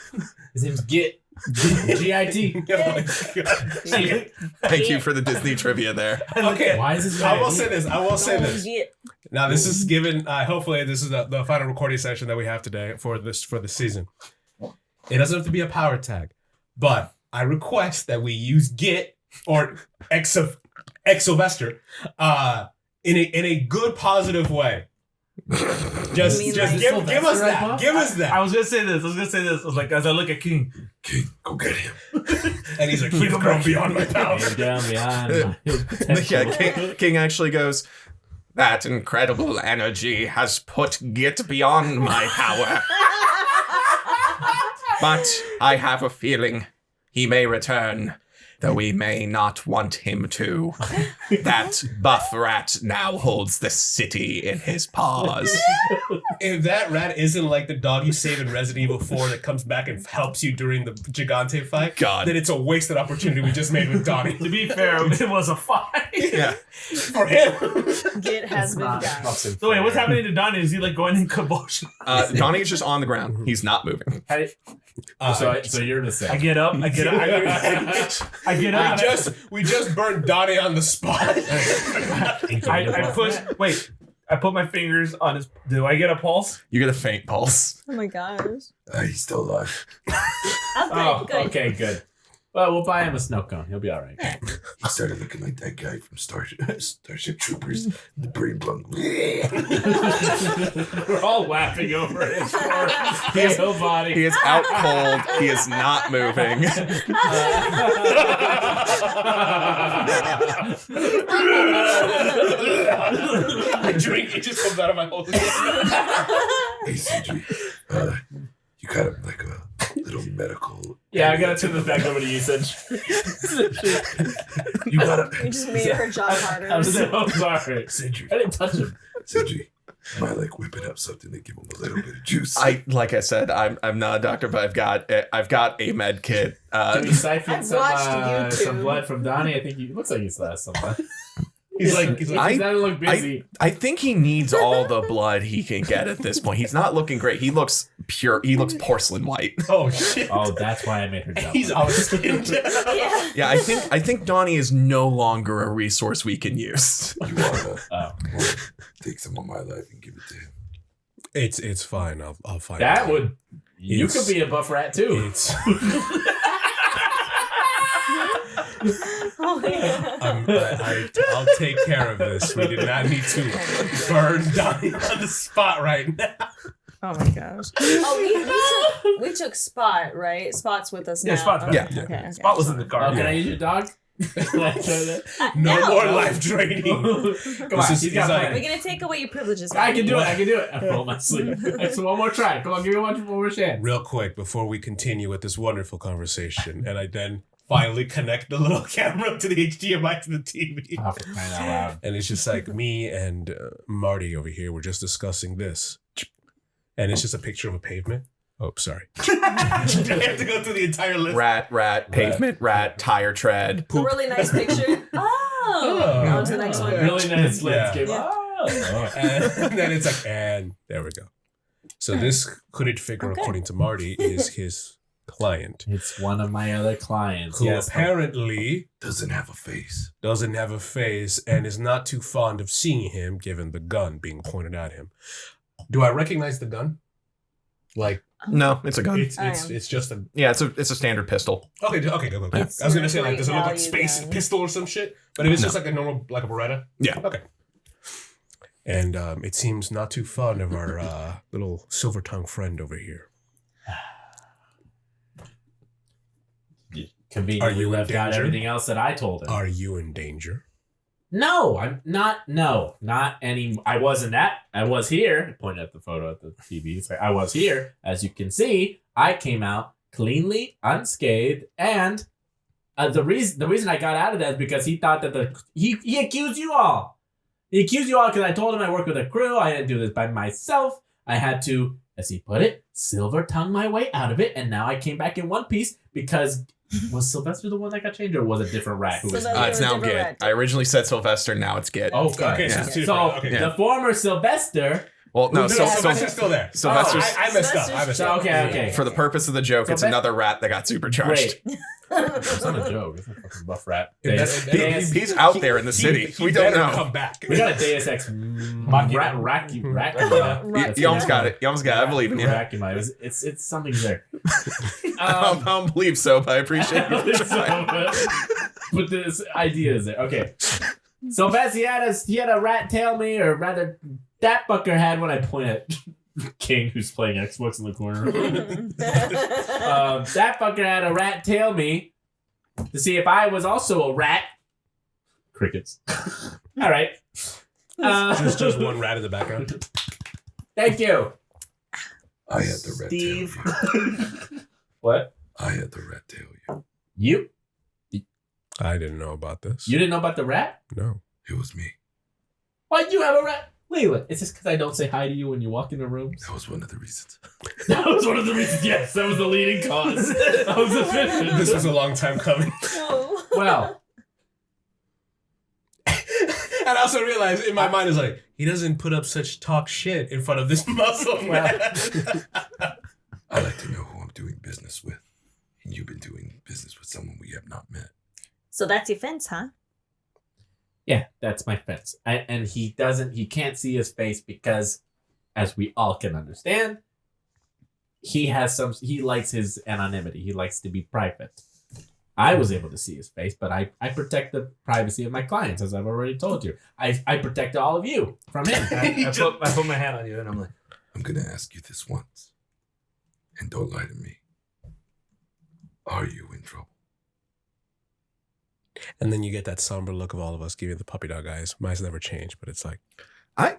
His name's Git. G-I-T. Oh my God. Thank you for the Disney trivia there. Okay. Why is this? I will say this. I will say Oh, this. shit. Now this is given. Hopefully, this is the final recording session that we have today for the season. It doesn't have to be a power tag, but I request that we use Git or Exovester in a good positive way. Just mean give like us Sylvester that. buff? Give us that. I was gonna say this. I was like, as I look at King, King, go get him. And he's like, you've gone beyond my power. Came down beyond my Yeah, King actually goes, that incredible energy has put Git beyond my power. But I have a feeling he may return, though we may not want him to. That buff rat now holds the city in his paws. If that rat isn't like the dog you save in Resident Evil 4 that comes back and helps you during the Gigante fight, God. then it's a wasted opportunity we just made with Donnie. to be fair, it was a fight. Yeah. For him. Git has It's been not done. fucking So wait, what's fair. happening to Donnie? Is he like going in convulsion? Donnie is just on the ground. He's not moving. So you're the I same. get up. I get up. I get up. we just burned Donnie on the spot. I push. Wait. I put my fingers on his. Do I get a pulse? You get a faint pulse. Oh my gosh. He's still alive. Oh, good. Okay, good. Well, we'll buy him a snow cone. He'll be all right. He started looking like that guy from Starship Troopers, the brain Blanc. We're all laughing over his poor pale body. He is out cold. He is not moving. I drink, it just comes out of my whole Hey, Sindri, you got him like a little medical. Yeah, I gotta turn this back over to you, Sinch. You gotta. You just made her job harder. I'm so sorry. Sindri, I didn't touch him. Sindri, am I like whipping up something to give him a little bit of juice? Like I said, I'm not a doctor, but I've got a med kit. Can we siphon I've watched YouTube. some blood from Donnie? I think he looks like he still has some blood. He's like, He doesn't look busy. I think he needs all the blood he can get at this point. He's not looking great. He looks pure. He looks porcelain white. oh shit. Oh, that's why I made her jump. He's out skinned. Yeah. Yeah, I think Donnie is no longer a resource we can use. You wanna Oh. take some of my life and give it to him? It's fine. I'll find That it. would. You It's- could be a buff rat too. It's Oh my god. I'll take care of this. We did not need to burn Donnie on the spot right now. Oh my gosh. Oh, we took Spot, right? Spot's with us now. Yeah, Spot's back. Yeah. Okay. Spot was in the car. Oh, can I use your dog? Can I try that? No more life draining. Come on, This is- he's got he's like- plenty. We're gonna take away your privileges. I man. can do it. I roll my sleeve. So one more try. Come on, give me one more chance. Real quick before we continue with this wonderful conversation, and I then finally connect the little camera to the HDMI to the TV. Oh, for crying out loud. And it's just like me and Marty over here. We're just discussing this. And it's just a picture of a pavement. Oh, sorry. I have to go through the entire list. Rat, pavement, rat, tire tread. A really nice picture. Oh. On to the next one. Really nice Yeah. landscape. Yeah. Oh. And then it's like, and there we go. So this hooded figure, Okay. according to Marty, is his client. It's one of my other clients. Who Yes. apparently Doesn't have a face. doesn't have a face and is not too fond of seeing him given the gun being pointed at him. Do I recognize the gun? Like No, it's a gun. it's just a Yeah, it's a standard pistol. okay, go. Yeah. I was gonna say like, does it look like Value space gun. pistol or some shit? But if it's No. just like a normal, like a Beretta. Yeah. Okay. And it seems not too fond of our little silver tongue friend over here. Conveniently Are you in left out danger? everything else that I told him. Are you in danger? No, I'm not. No, not any. I wasn't that. I was here. I pointed at the photo at the TV. So I was here. As you can see, I came out cleanly, unscathed, and the reason I got out of that is because he thought that he accused you all. He accused you all because I told him I work with a crew. I didn't do this by myself. I had to, as he put it, silver tongue my way out of it, and now I came back in one piece because. Was Sylvester the one that got changed, or was it a different rat who was? Sylvester- It's now Different Git. rat. I originally said Sylvester, now it's Git. Oh, okay. Okay, so Yeah. it's two So different. Okay. Yeah. the former Sylvester. Well, no, No, so Sylvester's still there. Sylvester's I messed up. I messed So, up. okay. for the purpose of the joke, it's Sylvester- another rat that got supercharged. Great. It's not a joke. It's a fucking buff rat. That's- He's out there in the city. He We don't better know. come back. We got a Deus Ex rat. You almost got it. You almost got it. I believe in you. It's something there. I don't believe so, but I appreciate you trying. But this idea is there. Okay. So Bessie had a rat tail me, or rather, that fucker had when I point at King, who's playing Xbox in the corner. That fucker had a rat tail me to see if I was also a rat. Crickets. All right. Just one rat in the background. Thank you. I had the rat tail you. What? I had the rat tail you. You? I didn't know about this. You didn't know about the rat? No. It was me. Why'd you have a rat? Leland, is this because I don't say hi to you when you walk into rooms? That was one of the reasons. That was one of the reasons. Yes, that was the leading cause. I was suspicious. This was a long time coming. Oh. Well, And I also realized in my mind is like, he doesn't put up such talk shit in front of this muscle man. I like to know who I'm doing business with. And you've been doing business with someone we have not met. So that's your fence, huh? yeah, that's my fence. And he can't see his face because, as we all can understand, he likes his anonymity. He likes to be private. I was able to see his face, but I protect the privacy of my clients, as I've already told you. I protect all of you from him. I put my hand on you and I'm like, I'm going to ask you this once. And don't lie to me. Are you in trouble? And then you get that somber look of all of us giving the puppy dog eyes. Mine's never changed, but it's like, I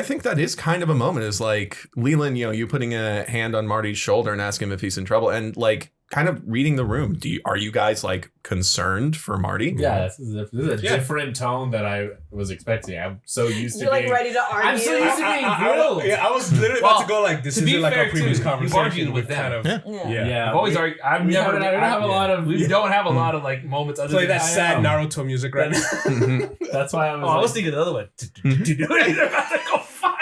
think that is kind of a moment. Is like Leland, you putting a hand on Marty's shoulder and asking him if he's in trouble, and like kind of reading the room. Are you guys like concerned for Marty? Yeah, this is a different tone that I was expecting. I'm so used to You're like being. ready to argue. I'm so used to being grilled. I was literally about to go like, this to isn't be like fair, our previous too, you've conversation argued with kind them. of. Yeah. Yeah. I've always argued. I've we never. don't have a lot of. We don't have a lot of like moments. Other Play than that sad Naruto music right now. That's why I was. Oh, I was thinking the other one. They're about to go fight.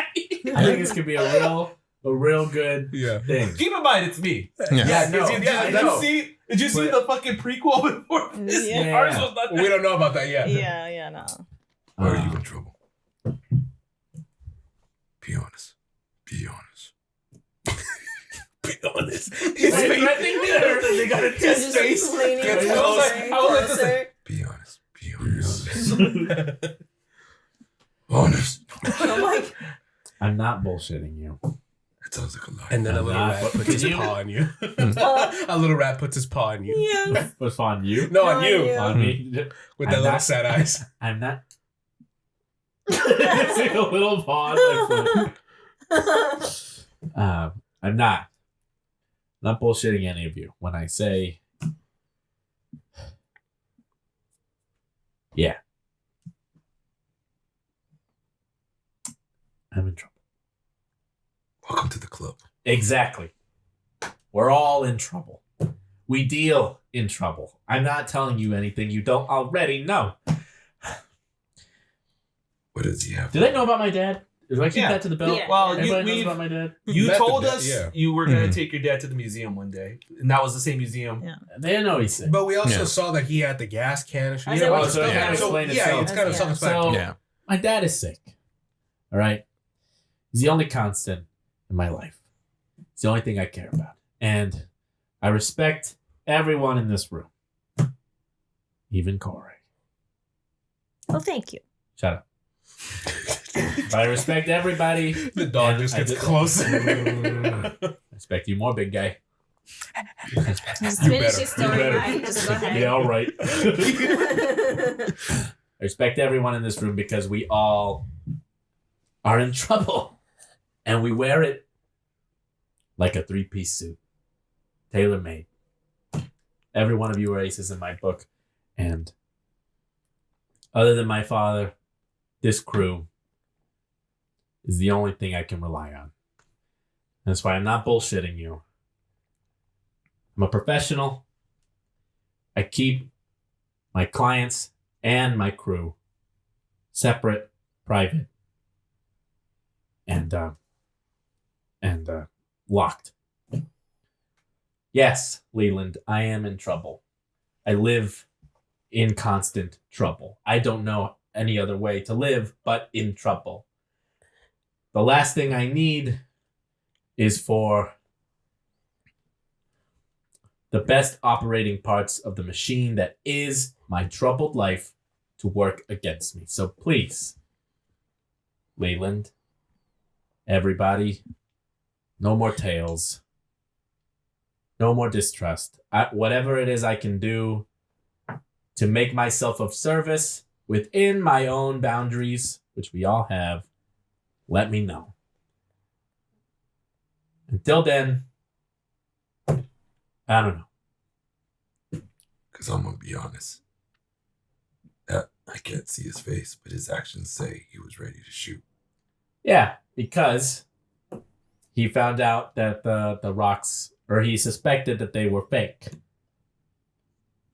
I think this could be a real good Yeah. thing. Keep in mind, it's me. Yeah, no, I know. Did you see the fucking prequel before this? Yeah. Ours was not that. We don't know about that yet. Yeah, no. Are you in trouble? Be honest. Be honest. Be honest. They got a test Just face. leaning Gets closer, I was like, closer. Be honest. Be honest. Honest. I'm like, I'm not bullshitting you. That sounds like a lie. And then a little Nah, rat but puts his can you- paw on you. A little rat puts his paw on you. yes. Was on you? No, on On you. you. On me? With I'm that little not- sad eyes. I'm not. It's like a little paw on my foot. I'm not bullshitting any of you when I say, yeah, I'm in trouble. Welcome to the club. Exactly. We're all in trouble. We deal in trouble. I'm not telling you anything you don't already know. What does he have? Did I know about my dad? Do I keep Yeah. that to the belt? Yeah. Well, Everybody knows you about my dad? Met told the- us yeah. you were gonna Mhm. take your dad to the museum one day, and that was the same museum. Yeah. They didn't know he's sick. But we also Yeah. saw that he had the gas can. And shit. I said, all well, this so it stuff. kinda explained yeah, itself. it's kind of Yeah. self-explanatory. So Yeah. my dad is sick. All right. He's the only constant in my life. It's the only thing I care about. And I respect everyone in this room. Even Corey. Well, thank you. Shut up. But I respect everybody. The dog And just I gets did- closer. I respect you more, big guy. Just You finish better. your story, You better. right? Just go ahead. Yeah, all right. I respect everyone in this room because we all are in trouble. And we wear it like a 3-piece suit. Tailor-made. Every one of you are aces in my book. And other than my father, this crew is the only thing I can rely on. That's why I'm not bullshitting you. I'm a professional. I keep my clients and my crew separate, private, and locked. Yes, Leland, I am in trouble. I live in constant trouble. I don't know any other way to live but in trouble. The last thing I need is for the best operating parts of the machine that is my troubled life to work against me. So please, Leland, everybody, no more tales. No more distrust. Whatever it is I can do to make myself of service within my own boundaries, which we all have, let me know. Until then, I don't know. Because I'm going to be honest. I can't see his face, but his actions say he was ready to shoot. Yeah, because he found out that the rocks, or he suspected that they were fake.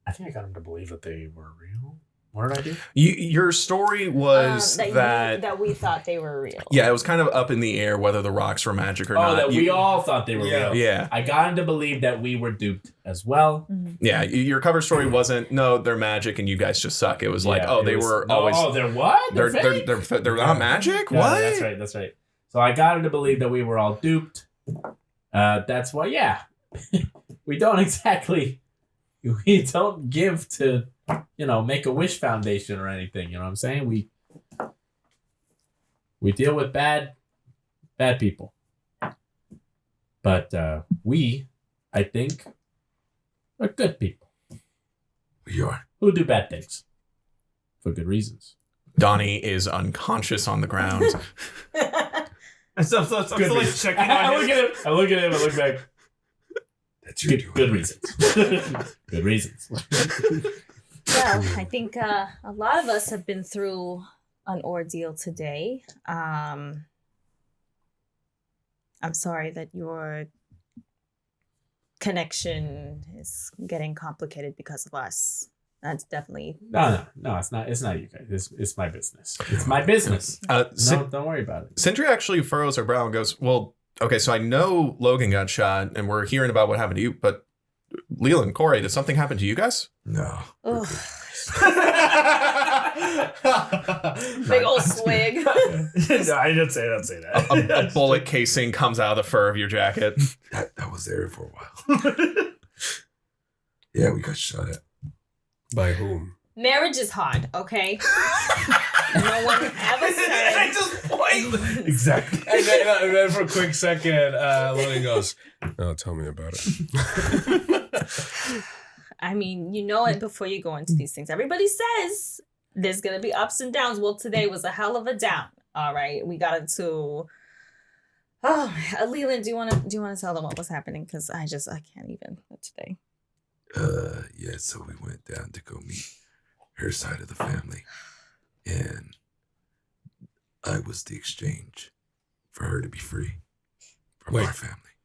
I think I got him to believe that they were real. What did I do? Your story was that we thought they were real. Yeah, it was kind of up in the air whether the rocks were magic or not. That we all thought they were real. Yeah. I got him to believe that we were duped as well. Mm-hmm. Yeah, your cover story wasn't, no, they're magic and you guys just suck. It was like, they were always... Oh, they're what? They're fake? they're not magic? No, What? That's right. So I got him to believe that we were all duped. That's why, we don't give to, Make-A-Wish Foundation or anything. You know what I'm saying? We deal with bad people. But I think, are good people. We are. Who do bad things. For good reasons. Donnie is unconscious on the ground. I'm still like checking on I him. look at him, I look back. That's your doing. Good reasons. Good reasons. Well, I think a lot of us have been through an ordeal today. I'm sorry that your connection is getting complicated because of us. That's definitely No, it's not. It's not you guys. It's my business. It's my business. Don't worry about it. Sindri actually furrows her brow and goes, well, okay, so I know Logan got shot and we're hearing about what happened to you, but Leland, Corey, did something happen to you guys? No. Big old swig. No, I didn't say that. A bullet casing comes out of the fur of your jacket. That was there for a while. Yeah, we got shot at. By whom? Marriage is hard, okay? No one ever said. I just point. Exactly. And then for a quick second, Logan goes, "Oh, tell me about it." I mean, you know it before you go into these things. Everybody says there's gonna be ups and downs. Well, today was a hell of a down. All right, we got into. Oh, Leland, do you want to tell them what was happening? Because I can't even today. Yeah, so we went down to go meet her side of the family. And I was the exchange for her to be free from our family.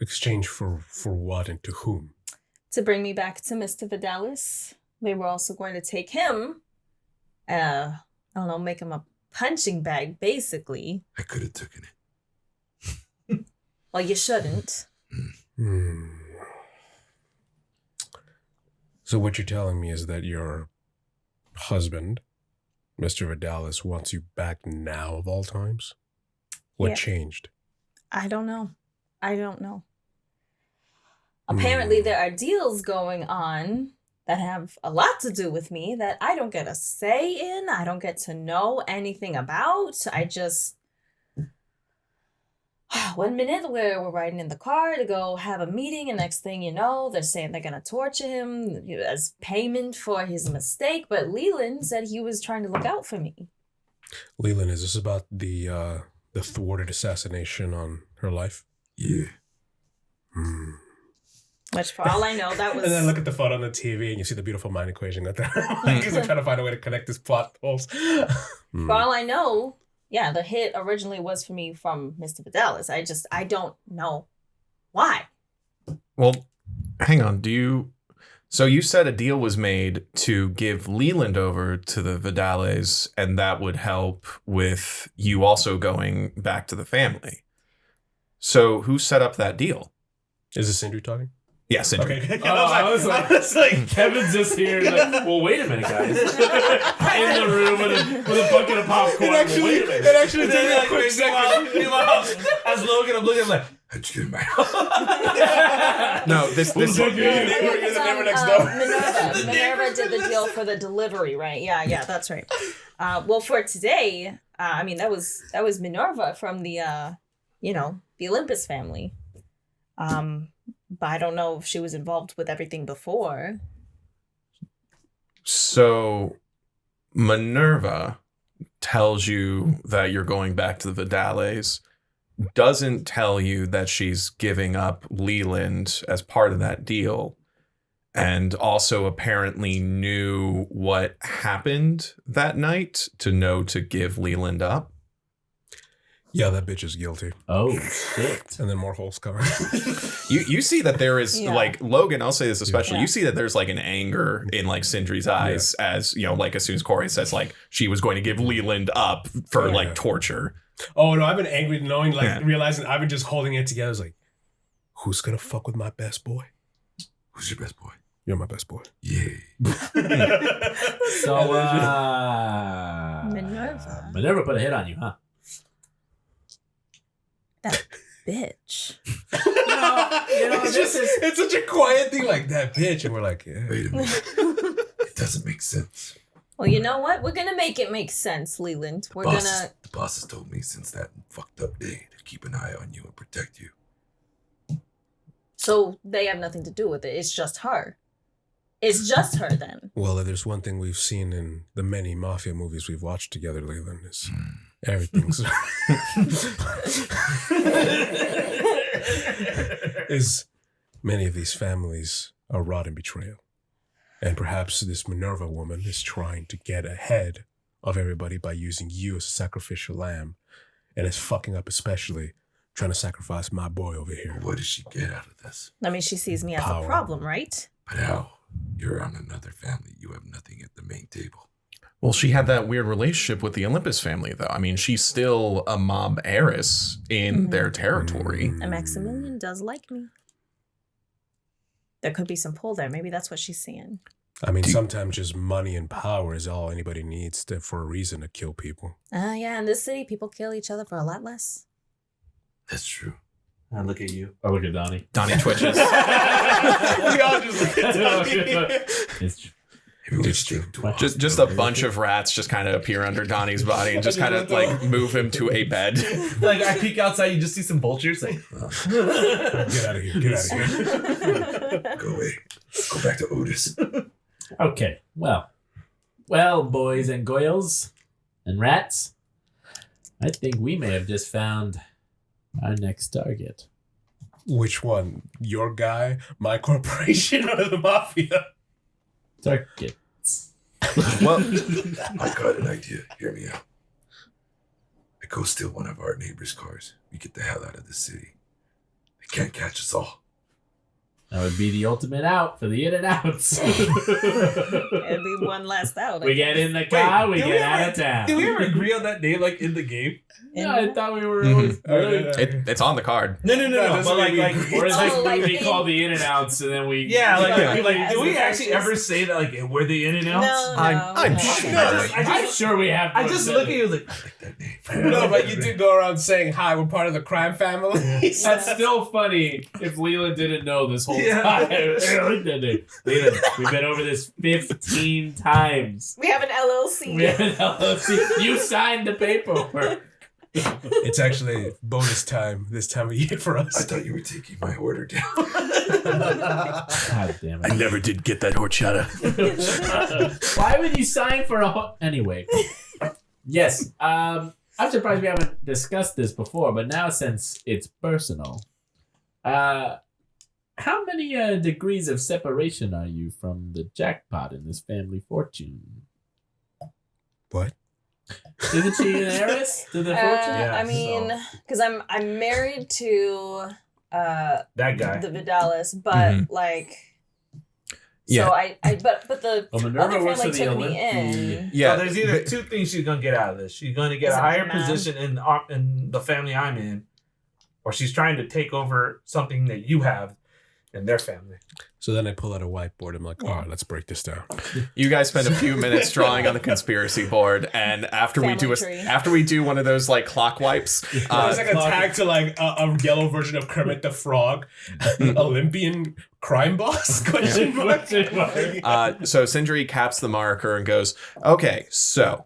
Exchange for what and to whom? To bring me back to Mr. Vidales. They were also going to take him, I don't know, make him a punching bag, basically. I could have taken it. Well, you shouldn't. So what you're telling me is that your husband, Mr. Vidales, wants you back now of all times? What changed? I don't know. Apparently there are deals going on that have a lot to do with me that I don't get a say in. I don't get to know anything about. I just... One minute we're riding in the car to go have a meeting, and next thing you know, they're saying they're going to torture him as payment for his mistake. But Leland said he was trying to look out for me. Leland, is this about the thwarted assassination on her life? Yeah. Which, for all I know, that was... And then look at the photo on the TV and you see the beautiful mind equation that they're because they're trying to find a way to connect this plot holes. For all I know, yeah, the hit originally was for me from Mr. Vidales. I don't know why. Well, hang on. So you said a deal was made to give Leland over to the Vidales, and that would help with you also going back to the family. So who set up that deal? Is this Sindri talking? Yes, yeah, Okay. I was like, Kevin's just here. Like, well, wait a minute, guys. In the room with a bucket of popcorn. It actually Did a quick second. Meanwhile, as Logan, I'm looking, I'm like, how'd you get in my No, this You're the neighbor next door. Minerva did the deal for the delivery, right? Yeah, that's right. Well, for today, I mean that was Minerva from the the Olympus family. But I don't know if she was involved with everything before. So Minerva tells you that you're going back to the Vidales, doesn't tell you that she's giving up Leland as part of that deal, and also apparently knew what happened that night to know to give Leland up. Yeah, that bitch is guilty. Oh, shit. And then more holes covered. You see that there is like Logan, I'll say this especially, Yeah. you see that there's like an anger in like Sindri's eyes as, like as soon as Corey says like she was going to give Leland up for like torture. Oh no, I've been angry knowing, realizing I've been just holding it together. It's like, who's gonna fuck with my best boy? Who's your best boy? You're my best boy. Yay. So, Minerva. Minerva put a hit on you, huh? That bitch. It's such a quiet thing like that bitch, and we're like, yeah. Wait a minute. It doesn't make sense. Well, you know what? We're gonna make it make sense, Leland. The boss has told me since that fucked up day to keep an eye on you and protect you. So they have nothing to do with it. It's just her. It's just her then. Well, there's one thing we've seen in the many mafia movies we've watched together, Leland, is everything's is many of these families are rot and betrayal. And perhaps this Minerva woman is trying to get ahead of everybody by using you as a sacrificial lamb, and is fucking up especially trying to sacrifice my boy over here. What does she get out of this? I mean, she sees me as Power. a problem, right? But how? You're on another family. You have nothing at the main table. Well, she had that weird relationship with the Olympus family, though. I mean, she's still a mob heiress in their territory. And Maximilian does like me. There could be some pull there. Maybe that's what she's seeing. I mean, sometimes just money and power is all anybody needs for a reason to kill people. Yeah, in this city, people kill each other for a lot less. That's true. I look at you. I look at Donnie. Donnie twitches. We all just look at Donnie. It's true. Maybe we just take him to Just a bunch of rats just kind of appear under Donnie's body and just kind of like move him to a bed. Like I peek outside, you just see some vultures. Like, Get out of here. Get out of here. Go away. Go back to Otis. Okay, well, boys and girls and rats, I think we may have just found our next target. Which one? Your guy, my corporation, or the mafia? Targets. Well, I got an idea. Hear me out. I go steal one of our neighbors' cars. We get the hell out of the city. They can't catch us all. That would be the ultimate out for the in and outs. It'd be one last out. We get in the car, we did get out of town. Did we ever agree on that name, like in the game? Yeah, I thought we were always it's on the card. No. But like, or is this Oh, like movie the- called the in and outs, and then we yeah, Yeah. like, did we As actually the ever say that? Like, we're the in and outs? No, I'm no. sure. I'm sure we have. I just look at you like, I like that name. No, but you did go around saying, hi, we're part of the crime family. That's still funny if Leland didn't know this whole Yeah. time. Leland, we've been over this 15 times. We have an LLC. We have an LLC. You signed the paperwork. It's actually bonus time this time of year for I us. thought you were taking my order down. God damn it. never did get that horchata. Why would you sign for anyway? Yes. I'm surprised we haven't discussed this before, but now since it's personal, how many degrees of separation are you from the jackpot in this family fortune? What? Isn't she an heiress to the fortune? Yeah, I mean, because I'm married to that guy. the Vidales, but Mhm. like, Yeah. so but the Well, Minerva other works family for the took me in. Yeah. So there's either two things she's gonna get out of this. She's gonna get Is a it higher my mom? position in the family I'm in, or she's trying to take over something that you have, and their family. So then I pull out a whiteboard. I'm like, all right, let's break this down. You guys spend a few minutes drawing on the conspircy board, and after we do one of those like clock wipes, There's like a tag to like a yellow version of Kermit the Frog, Olympian crime boss? Question mark. So Sindri caps the marker and goes, okay, so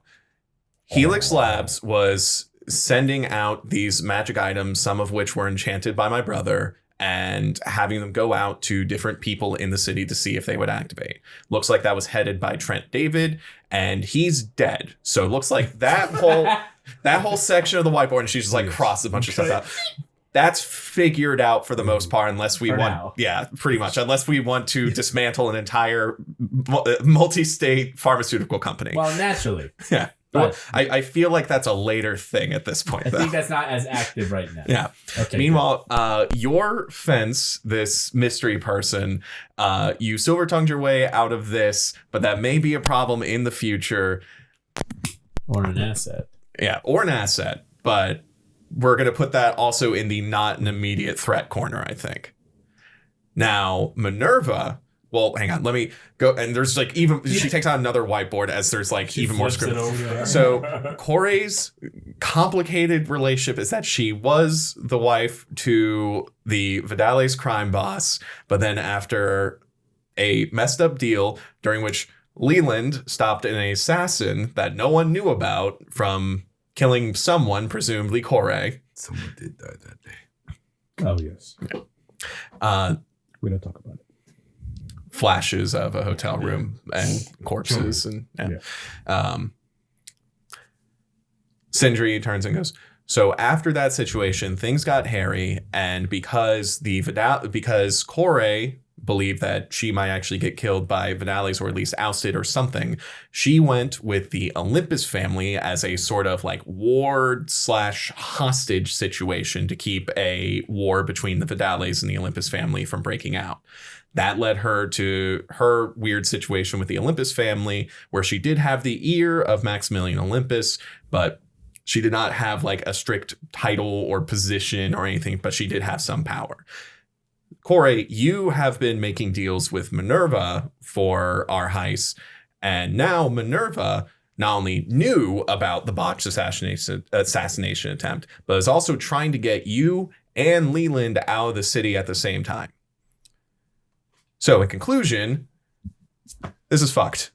Helix Labs was sending out these magic items, some of which were enchanted by my brother, and having them go out to different people in the city to see if they would activate. Looks like that was headed by Trent David, and he's dead. So it looks like that whole section of the whiteboard, and she's just like crossed a bunch of stuff out. That's figured out for the most part, unless we pretty much, unless we want to dismantle an entire multi-state pharmaceutical company. Well, naturally. Yeah. But I feel like that's a later thing at this point, I though. think that's not as active right now. Yeah. Okay. Meanwhile, your fence, this mystery person, you silver-tongued your way out of this, but that may be a problem in the future. Or an asset. Yeah, or an asset, but we're going to put that also in the not an immediate threat corner, I think. Now, Minerva... Well, hang on. Let me go. And there's like she takes out another whiteboard as there's like she even more script. So Corey's complicated relationship is that she was the wife to the Vidales crime boss, but then after a messed up deal during which Leland stopped an assassin that no one knew about from killing someone, presumably Corey. Someone did die that day. Oh, yes. We don't talk about it. Flashes of a hotel room and corpses Sindri turns and goes, so after that situation, things got hairy, and because Corey believed that she might actually get killed by Vidales or at least ousted or something, she went with the Olympus family as a sort of like ward/hostage situation to keep a war between the Vidales and the Olympus family from breaking out. That led her to her weird situation with the Olympus family, where she did have the ear of Maximilian Olympus, but she did not have like a strict title or position or anything, but she did have some power. Corey, you have been making deals with Minerva for our heist, and now Minerva not only knew about the botched assassination attempt, but is also trying to get you and Leland out of the city at the same time. So, in conclusion, this is fucked.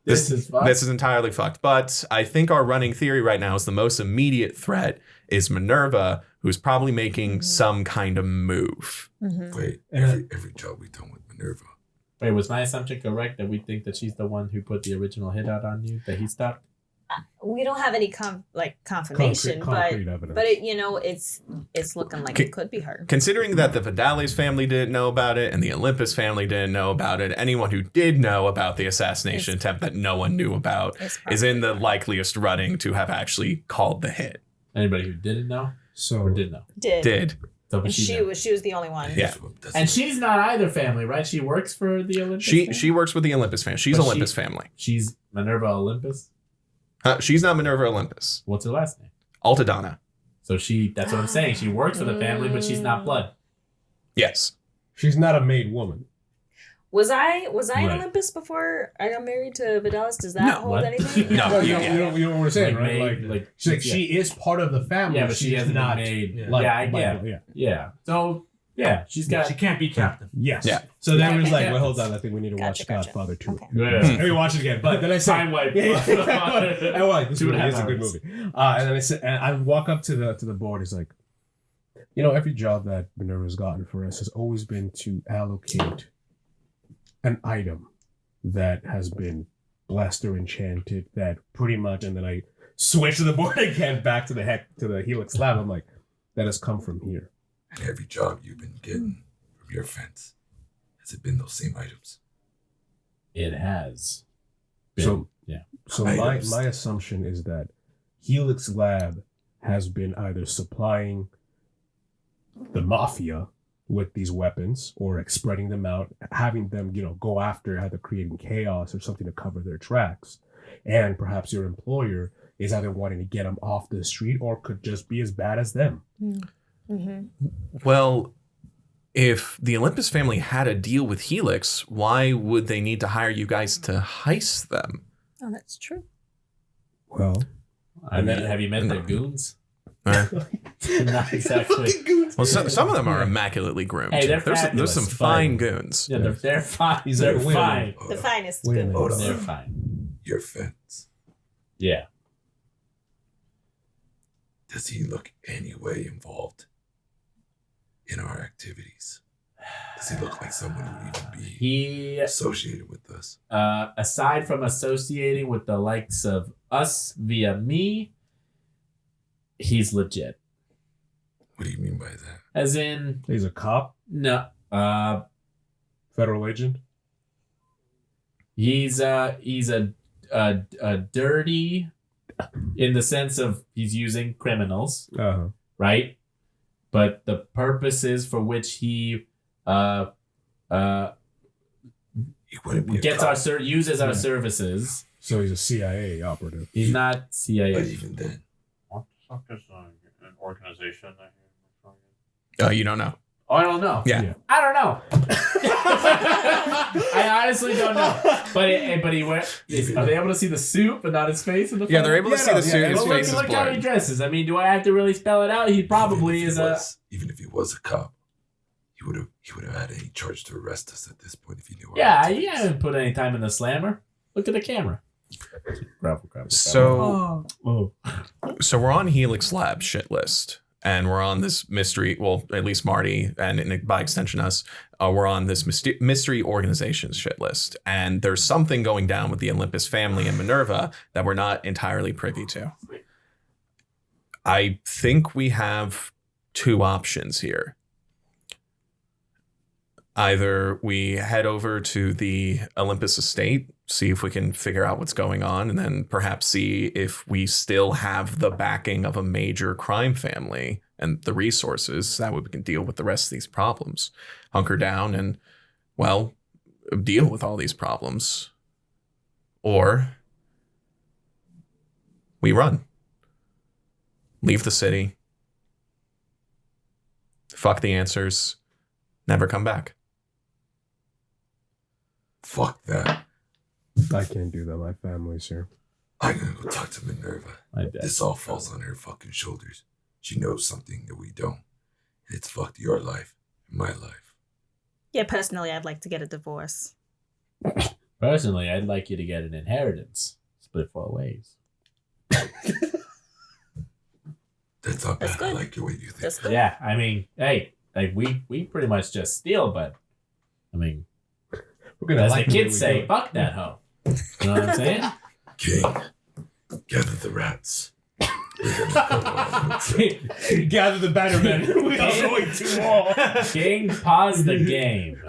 This is entirely fucked. But I think our running theory right now is the most immediate threat is Minerva, who's probably making some kind of move. Wait, every job we've done with Minerva. Wait, was my assumption correct that we think that she's the one who put the original hit out on you, that he stopped? We don't have any confirmation, concrete but evidence. it's looking like it could be her. Considering that the Vidales family didn't know about it and the Olympus family didn't know about it, anyone who did know about the assassination attempt that no one knew about is in the likeliest running to have actually called the hit. Anybody who didn't know or did know? Did. So, And she was the only one. Yeah. And she's not either family, right? She works for the Olympus family? She works with the Olympus family. She's Olympus family. She's Minerva Olympus? She's not Minerva Olympus. What's her last name? Altadonna. So that's what I'm saying. She works for the family, but she's not blood. Yes. She's not a made woman. Was I in Right. Olympus before I got married to Vidales? Does that hold what? anything? No, you know what we're saying, Like right? made, She's like, she is part of the family. Yeah, but she she's hasn't not been made. like, Yeah. So, yeah, she's got... She can't be captain. Yes. Yeah. So then Yeah. we're like, Yeah. well, hold on. I think we need to watch Gotcha. Godfather 2. Okay. Yeah. Let me watch it again. But then I say, Time wipe. I like this 2.5 movie. It's a good hours. movie. And then I said, and I walk up to the board. It's like, every job that Minerva's gotten for us has always been to allocate an item that has been blessed or enchanted. That pretty much, and then I switch to the board again, back to the Helix Lab. I'm like, that has come from here. And every job you've been getting from your fence, has it been those same items? It has. Been, So yeah. So Items. my assumption is that Helix Lab has been either supplying the mafia with these weapons or spreading them out, having them, go after, either creating chaos or something to cover their tracks. And perhaps your employer is either wanting to get them off the street or could just be as bad as them. Mm-hmm. Well, if the Olympus family had a deal with Helix, why would they need to hire you guys to heist them? Oh, that's true. Well, Have you met their goons? Eh. Not exactly. Well, some of them are immaculately groomed. Hey, they're there's fabulous, some but- fine goons. Yeah, they're fine. He's They're like, wait a fine. minute. The finest Wait a good. minute. Hold on. They're fine. Your fence. Yeah. Does he look any way involved in our activities? Does he look like someone who would even be He, associated with us? aside from associating with the likes of us via me, he's legit. What do you mean by that? As in, he's a cop, no, federal agent. he's a dirty, in the sense of he's using criminals, right? But the purposes for which he He wouldn't be a gets cop, our uses our services. So he's a CIA operative. He's not CIA. but even then, What the fuck is an organization that You don't know. Oh, I don't know. Yeah. I don't know. I honestly don't know. But he are they able to see the suit but not his face in the Yeah, they're photo? able to see the suit. His Well, face is look how he blurred. dresses. I mean, do I have to really spell it out? He probably is even if he was a cop, he would have had any charge to arrest us at this point if he knew. our Yeah, activities. he hasn't put any time in the slammer. Look at the camera. Gravel. So, Oh. so we're on Helix Lab shit list, and we're on this mystery. Well, at least Marty, and by extension us, we're on this mystery organizations shit list. And there's something going down with the Olympus family and Minerva that we're not entirely privy to. I think we have two options here. Either we head over to the Olympus estate, see if we can figure out what's going on, and then perhaps see if we still have the backing of a major crime family and the resources. That way we can deal with the rest of these problems. Hunker down and, well, deal with all these problems. Or we run. Leave the city. Fuck the answers. Never come back. Fuck that. I can't do that. My family's here. I'm gonna go talk to Minerva. My dad. This all falls on her fucking shoulders. She knows something that we don't. And it's fucked your life and my life. Yeah, personally, I'd like to get a divorce. Personally, I'd like you to get an inheritance. Split 4 ways. That's not That's bad. I good. like the way you think. That's good. Yeah, I mean, hey, like we pretty much just steal, but I mean, We're gonna as like the the way kids we say, do it. fuck that hoe. You know what I'm saying? King, gather the rats. We're gonna go on a trip. Gather the Bannermen. We are going to war. King, pause the game.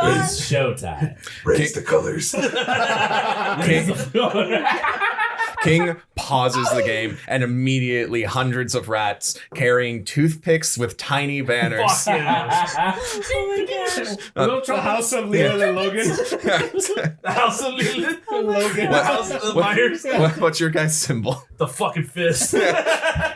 It's showtime. Raise the colors. King pauses the game, and immediately hundreds of rats carrying toothpicks with tiny banners. Fuck yeah. The House of Leland and Logan. The House of Leland. Logan. The House of the Myers. What's your guy's symbol? The fucking fist.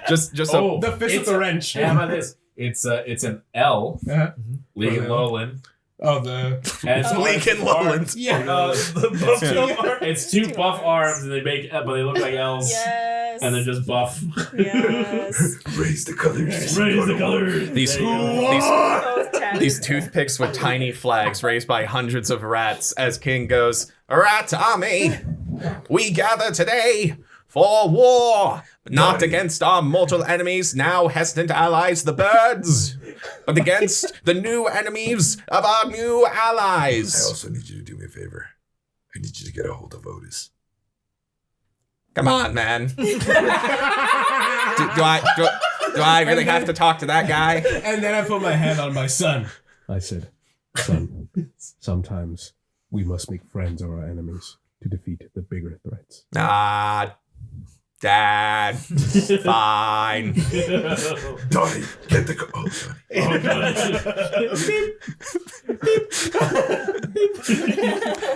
Just Oh, The fist with the wrench. How about this? It's an L. Uh-huh. Leland Lowland. Oh, the... And it's Lincoln Lowland. Yeah. The buff jump. It's 2 buff arms, and but they look like L's, Yes. and they're just buff. Yes. Raise the colors. Raise the colors. These Both tattoos. these toothpicks with tiny flags raised by hundreds of rats as King goes, "Rat army, we gather today for war, not against our mortal enemies, now hesitant allies, the birds, but against the new enemies of our new I allies." also need you to do me a favor. I need you to get a hold of Otis. Come on, man. do I really have to talk to that guy? And then I put my hand on my son. I said, son, sometimes we must make friends of our enemies to defeat the bigger threats. Nah, Dad. Fine. Donnie, get the... Oh,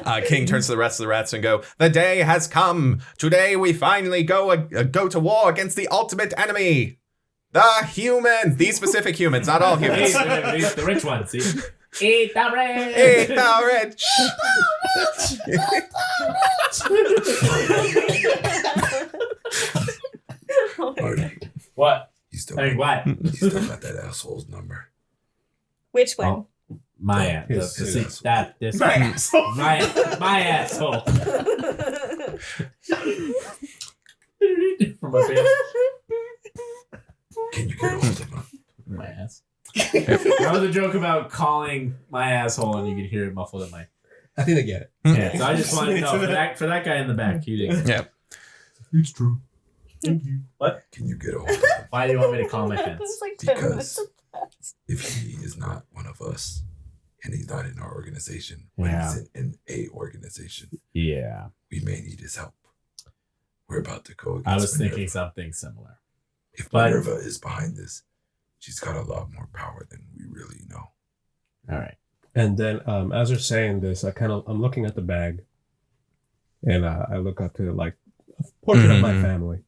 Donnie. King turns to the rest of the rats and go, "The day has come. Today we finally go to war against the ultimate enemy. The human. These specific humans, not all humans. These the rich ones. See? Eat the rich. Eat the rich. Marty, What? you still, I mean, what? you still got that asshole's number. Which one? Oh, my ass. His asshole. My asshole. My asshole. From my face. Can you get a hold of him? My ass. That was a joke about calling my asshole, and you could hear it muffled in my. I think they get it. Yeah, so I just wanted to know for that guy in the back. You didn't. Yeah. It's true. Can you get a hold of him? Why do you want me to call my fence? It's like 10 minutes. Because if he is not one of us and he's not in our organization, when Yeah. he's in a organization, Yeah, we may need his help. We're about to go against I was Minerva. thinking something similar. If but- Minerva is behind this, she's got a lot more power than we really know. All right. And then as they're saying this, I'm looking at the bag, and I look up to like a portrait of my family,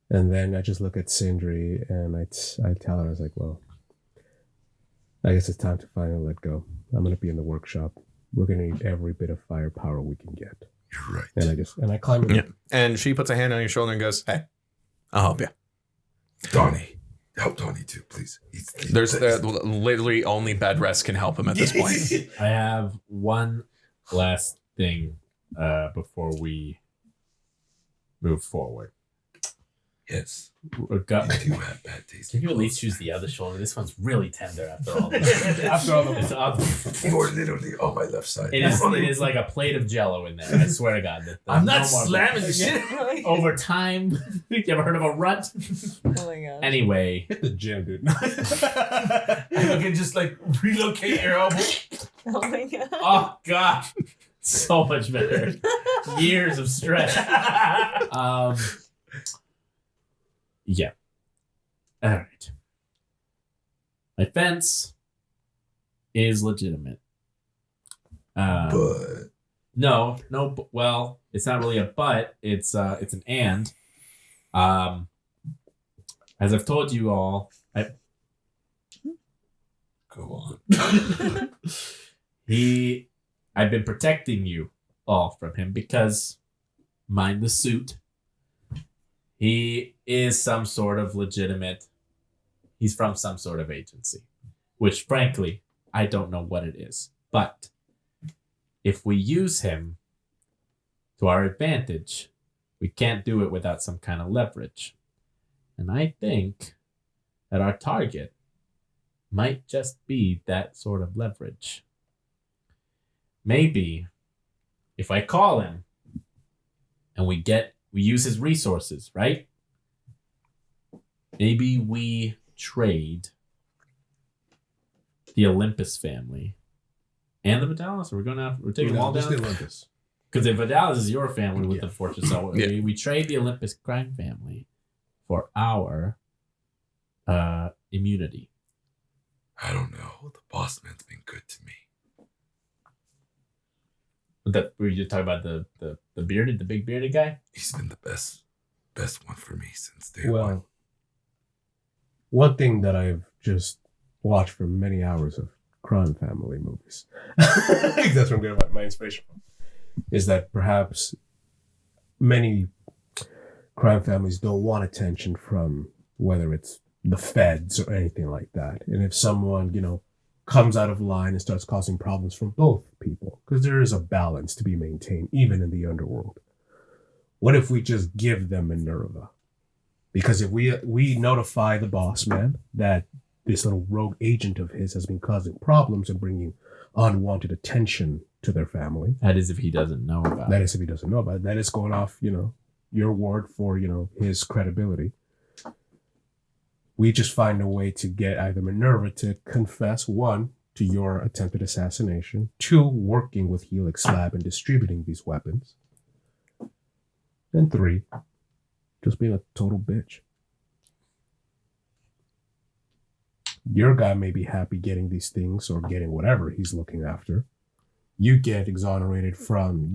and then I just look at Sindri, and I tell her, I was like, well, I guess it's time to finally let go. I'm gonna be in the workshop. We're gonna need every bit of firepower we can get. You're right. And I climb in. Yeah. And she puts a hand on your shoulder and goes, "Hey, I'll help you." Donnie. Help Donnie too, please. There's literally only bed rest can help him at this point. I have one last thing before we move forward. Yes. We got- You do have bad taste. Can you at least use the other shoulder? This one's really tender after all this. After all the You're literally on my left side. it is like a plate of Jello in there. I swear to God. I'm not no more- slamming the shit. Over time, you ever heard of a rut? Oh my god. Anyway, Hit the gym, dude. You can just like relocate your elbow. Oh my god. oh God, so much better. Years of stress. Yeah. All right. My fence is legitimate. But No. Well, it's not really a but. It's an and. As I've told you all, go on. I've been protecting you all from him because, mind the suit, he is some sort of legitimate. He's from some sort of agency, which frankly, I don't know what it is. But if we use him to our advantage, we can't do it without some kind of leverage. And I think that our target might just be that sort of leverage. Maybe if I call him and we use his resources, right? Maybe we trade the Olympus family and the Vidales. We're taking them all Just down. the Olympus. Because if Vidales is your family with the fortune, so Yeah. we trade the Olympus crime family for our immunity. I don't know. The boss man's been good to me. Were you talking about the big bearded guy? He's been the best one for me since day Well, one. one thing that I've just watched for many hours of crime family movies, that's where I'm getting my inspiration from, is that perhaps many crime families don't want attention from whether it's the feds or anything like that. And if someone, comes out of line and starts causing problems from both people, because there is a balance to be maintained even in the underworld. What if we just give them Minerva? Because if we notify the boss man that this little rogue agent of his has been causing problems and bringing unwanted attention to their family. That is if he doesn't know about That it. is if he doesn't know about it. That is going off, your word for, his credibility. We just find a way to get either Minerva to confess, one, to your attempted assassination, two, working with Helix Lab and distributing these weapons, and three, just being a total bitch. Your guy may be happy getting these things or getting whatever he's looking after. You get exonerated from,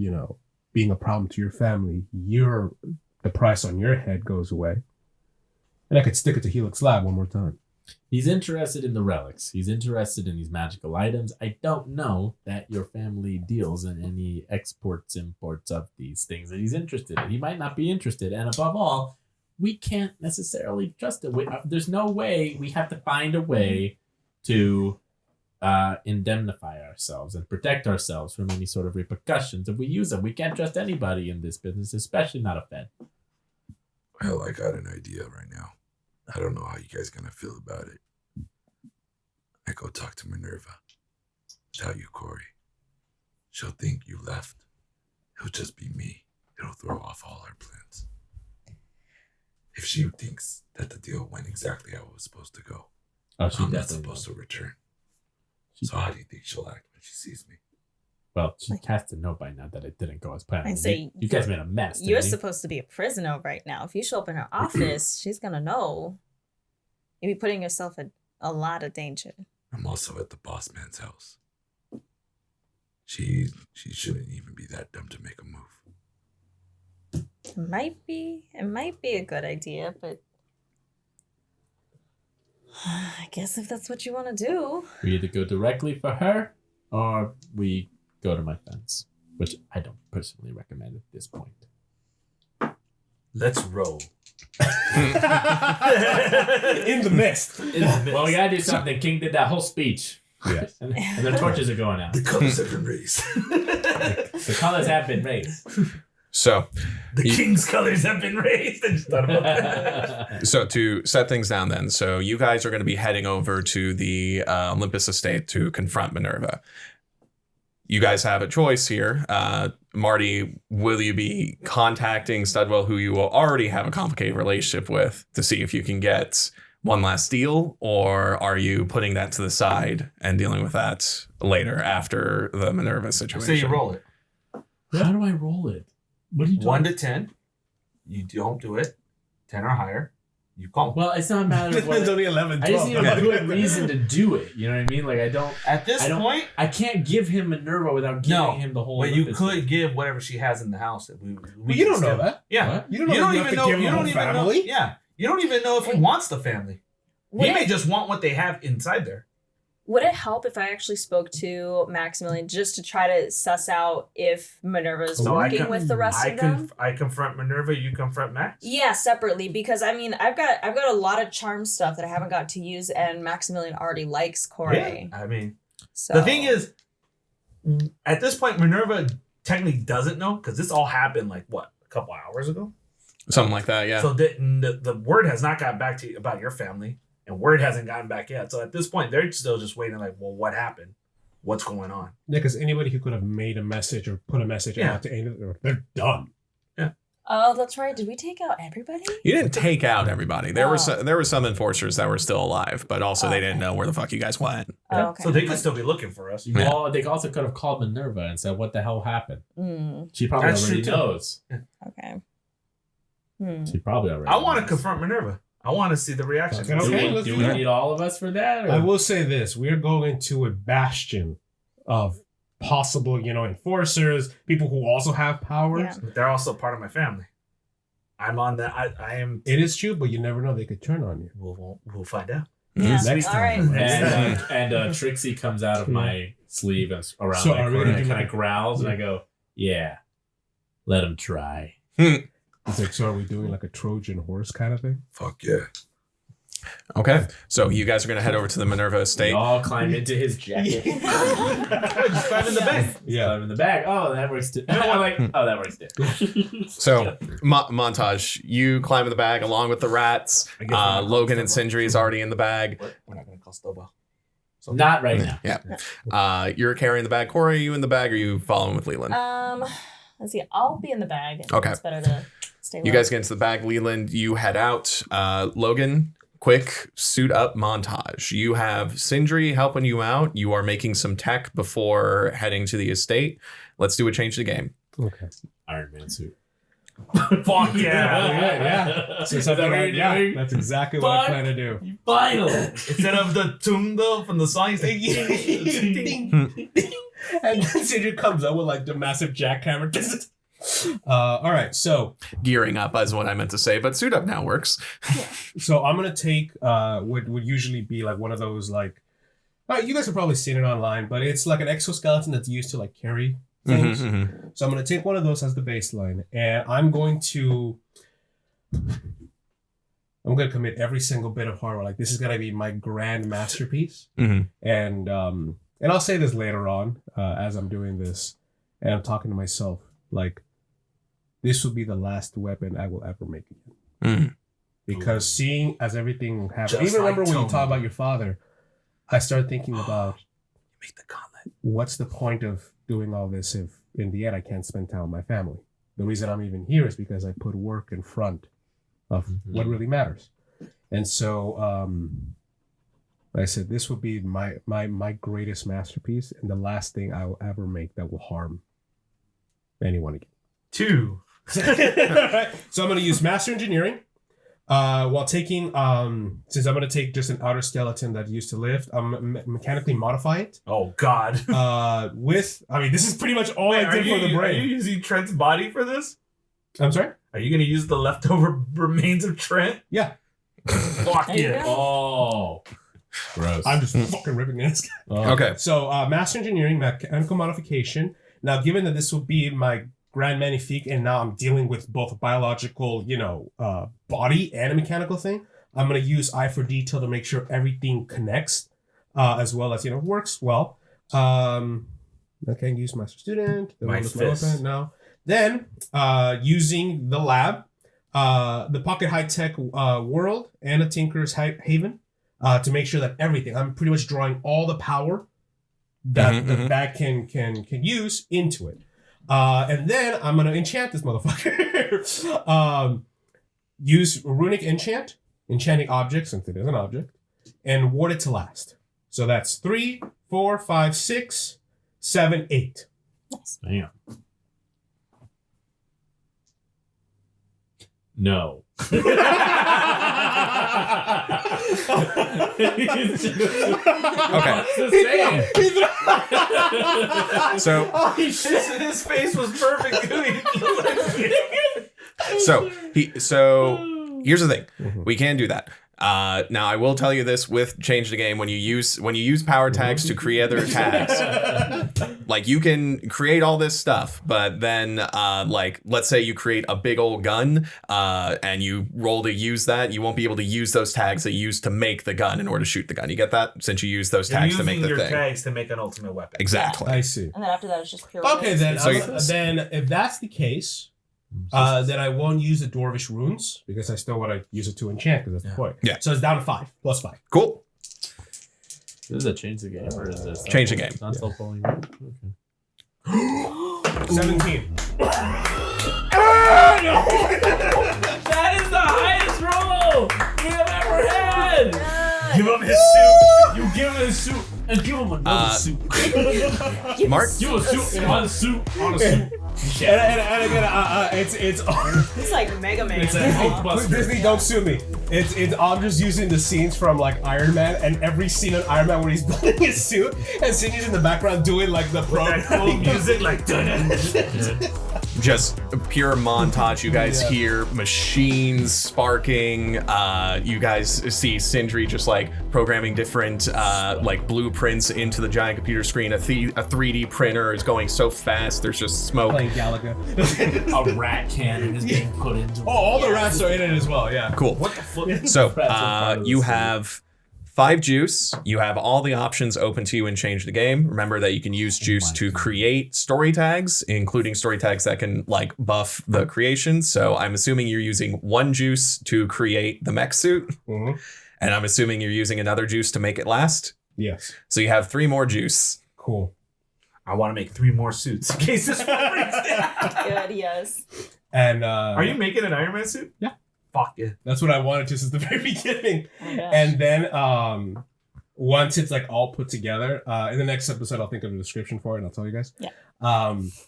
being a problem to your family. The price on your head goes away. And I could stick it to Helix Lab one more time. He's interested in the relics. He's interested in these magical items. I don't know that your family deals in any exports, imports of these things that he's interested in. He might not be interested. And above all, we can't necessarily trust it. There's no way. We have to find a way to indemnify ourselves and protect ourselves from any sort of repercussions if we use them. We can't trust anybody in this business, especially not a Fed. Well, I got an idea right now. I don't know how you guys gonna feel about it. I go talk to Minerva. Without you, Corey. She'll think you left. It'll just be me. It'll throw off all our plans. If she thinks that the deal went exactly how it was supposed to go, I'm not supposed to return. So how do you think she'll act when she sees me? Well, she has to know by now that it didn't go as planned. I say you guys made a mess. You're supposed to be a prisoner right now. If you show up in her office, she's gonna know. You'd be putting yourself in a lot of danger. I'm also at the boss man's house. She shouldn't even be that dumb to make a move. It might be a good idea, but I guess if that's what you want to do. We either go directly for her or we go to my fence, which I don't personally recommend at this point. Let's roll. In the mist. Well, we gotta do something. King did that whole speech. Yes. And the torches are going out. The colors have been raised. The colors have been raised. So, The king's colors have been raised. I just thought about that. so to set things down then, so you guys are going to be heading over to the Olympus estate to confront Minerva. You guys have a choice here. Marty, will you be contacting Studwell, who you will already have a complicated relationship with, to see if you can get one last deal, or are you putting that to the side and dealing with that later after the Minerva situation? So you roll it. How do I roll it? What are you doing? 1 to 10. You don't do it. 10 or higher. You call. Well, it's not a matter of what. It's only 11, I just 12. need a good reason to do it. You know what I mean? Like, At this point, I can't give him Minerva without giving him the whole. but you Olympus could thing. give whatever she has in the house. That Well, you don't know that. Yeah. What? You don't know you have to give him the whole family. Yeah. You don't even know if he wants the family. He may just want what they have inside there. Would it help if I actually spoke to Maximilian just to try to suss out if Minerva's So working with the rest of them? I confront Minerva. You confront Max. Yeah, separately, because I mean, I've got a lot of charm stuff that I haven't got to use, and Maximilian already likes Corey. Yeah. I mean, So the thing is, at this point, Minerva technically doesn't know because this all happened like what, a couple hours ago. Something like that, yeah. So the word has not gotten back to you about your family, and word hasn't gotten back yet. So at this point, they're still just waiting. Like, well, what happened? What's going on? Yeah, because anybody who could have made a message or put a message out to any, they're done. oh, that's right. Did we take out everybody? You didn't take out everybody. There were some enforcers that were still alive, but also they didn't know where the fuck you guys went. Oh, okay. So they could still be looking for us. Yeah. Well, they also could have called Minerva and said, "What the hell happened?" She probably That's already true, too. knows. Okay. She probably already. I want to knows. confront Minerva. I want to see the reaction. Okay. Do we need all of us for that? Or? I will say this: we're going to a bastion of possible, enforcers, people who also have powers. Yeah. But they're also part of my family. I'm on that. I am. It is true, but you never know; they could turn on you. We'll find out. Yeah. Next All time. right. And Trixie comes out of my sleeve and around So my are we corner gonna and do kind like of growls, and I go, "Yeah, let him try." It's like, so are we doing like a Trojan horse kind of thing? Fuck yeah. Okay, so you guys are going to head over to the Minerva They estate. all climb into his jacket. Just climb in the bed. Yeah, climb in the bag. Oh, that works too. I'm like, oh, that works too. So, montage, you climb in the bag along with the rats. I guess we're not Logan and Stowbell. Sindri is already in the bag. We're not going to call Stowbell. Not right now. Yeah. You're carrying the bag. Corey, are you in the bag or are you following with Leland? Let's see. I'll be in the bag. Okay. It's better to stay. You guys get into the bag. Leland, you head out. Logan, quick suit up montage. You have Sindri helping you out. You are making some tech before heading to the estate. Let's do a change the game. Okay. Iron Man suit. Fuck yeah. Yeah. So something like, yeah, that's exactly what I plan to do. Final. Instead of the tungo from the song, he's like, And then Cedric comes up with like the massive jackhammer. All right, so Gearing up is what I meant to say, but suit up now works. I'm gonna take would usually be like one of those like you guys have probably seen it online, but it's like an exoskeleton that's used to like carry things. So I'm gonna take one of those as the baseline, and I'm going to commit every single bit of hardware. Like this is gonna be my grand masterpiece, and I'll say this later on as I'm doing this, and I'm talking to myself like. This will be the last weapon I will ever make again. Because seeing as everything happened, even remember when you talk about your father, I started thinking about Make the gauntlet. what's the point of doing all this if in the end I can't spend time with my family? The reason I'm even here is because I put work in front of what really matters. And so like I said, this will be my greatest masterpiece and the last thing I will ever make that will harm anyone again. 2. Right. So I'm going to use Master Engineering while taking, since I'm going to take just an outer skeleton that used to lift, I'm mechanically modify it. Oh, God. This is pretty much all I did for the Are brain. you using Trent's body for this? I'm sorry? Are you going to use the leftover remains of Trent? Yeah. Fuck There you yeah. go. Oh. Gross. I'm just fucking ripping this guy. Okay. So Master Engineering, mechanical modification. Now, given that this will be my grand magnifique, and now I'm dealing with both a biological, body and a mechanical thing, I'm going to use Eye for Detail to make sure everything connects, as well as, works well. I can use Master Student. My fist. No. Then, using the lab, the Pocket High Tech World, and a Tinker's Haven, to make sure that everything, I'm pretty much drawing all the power that the bag can use into it. And then I'm going to enchant this motherfucker. Use Runic Enchant, enchanting objects since it is an object, and ward it to last. So that's 3, 4, 5, 6, 7, 8. Damn. No. Okay. So His face was perfect. so here's the thing. We can do that. Now I will tell you this with Change the Game, when you use power tags to create other tags, like you can create all this stuff, but then like let's say you create a big old gun and you roll to use that, you won't be able to use those tags that you use to make the gun in order to shoot the gun. You get that? Since you use those tags to make the your thing. tags to make an ultimate weapon. Exactly. I see. And then after that, it's just pure. Okay, then, So then if that's the case, then I won't use the Dwarvish runes because I still want to use it to enchant because that's the point. Yeah. So it's down to 5 plus 5. Cool. This is a change the game, or is this Change the game. Not still pulling. Okay. 17. That is the highest roll we have ever had. Give him his suit. You give him his suit and give him another suit. Mark? Give him a suit on a suit on a suit. And again, it's It's like Mega Man. It's a Hulkbuster. Disney, don't sue me. It's I'm just using the scenes from like Iron Man, and every scene on Iron Man where he's building his suit, and Cindy's in the background doing like the pro That cool music, like Just pure montage. You guys hear machines sparking. You guys see Sindri just like programming different like blueprints into the giant computer screen. A 3D printer is going so fast. There's just smoke. playing Galaga. A rat cannon is being put into. Oh, all the rats are in it as well. Yeah. Cool. What the fuck? So Rats are part of you the have 5 juice. You have all the options open to you in Change the Game. Remember that you can use juice to create story tags, including story tags that can like buff the creation. So I'm assuming you're using 1 juice to create the mech suit. Mm-hmm. And I'm assuming you're using another juice to make it last. Yes. So you have 3 more juice. Cool. I want to make 3 more suits in case this one breaks down. Good, yes. And Are you making an Iron Man suit? Yeah. Fuck yeah. That's what I wanted just at the very beginning. Oh my gosh. And then once it's like all put together, in the next episode I'll think of a description for it and I'll tell you guys. Yeah.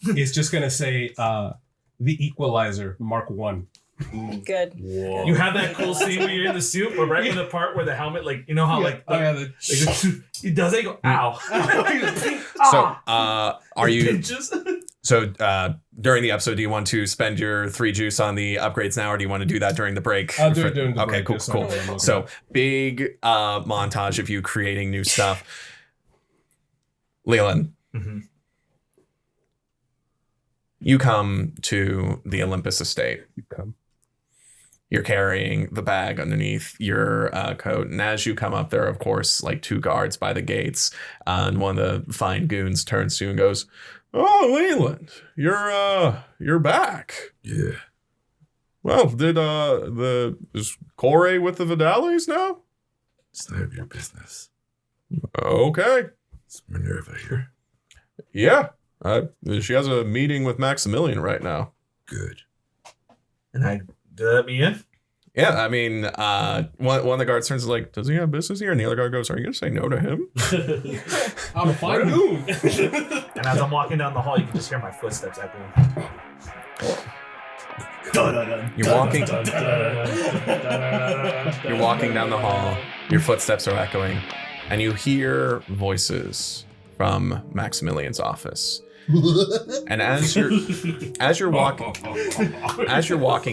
It's just gonna say the Equalizer Mark 1. Good. Whoa. You have that cool scene where you're in the suit, but right in the part where the helmet, like, you know how, like, the suit, it does it, you go, ow. So are you Pinches. So during the episode, do you want to spend your 3 juice on the upgrades now, or do you want to do that during the break? I'll do it during the okay, break. cool. So big montage of you creating new stuff. Leland, you come to the Olympus estate. You're carrying the bag underneath your coat. And as you come up, there are, of course, like 2 guards by the gates. And one of the fine goons turns to you and goes, "Oh, Leland, you're back." Yeah. Well, is Corey with the Vidales now? It's none of your business. Okay. It's Minerva here. Yeah. She has a meeting with Maximilian right now. Good. And I did that let me in? Yeah, I mean, one of the guards turns to like, "Does he have business here?" And the other guard goes, "Are you going to say no to him?" I'm a fine goon. And as I'm walking down the hall, you can just hear my footsteps echoing. You're walking down the hall, your footsteps are echoing, and you hear voices from Maximilian's office. And as you're walking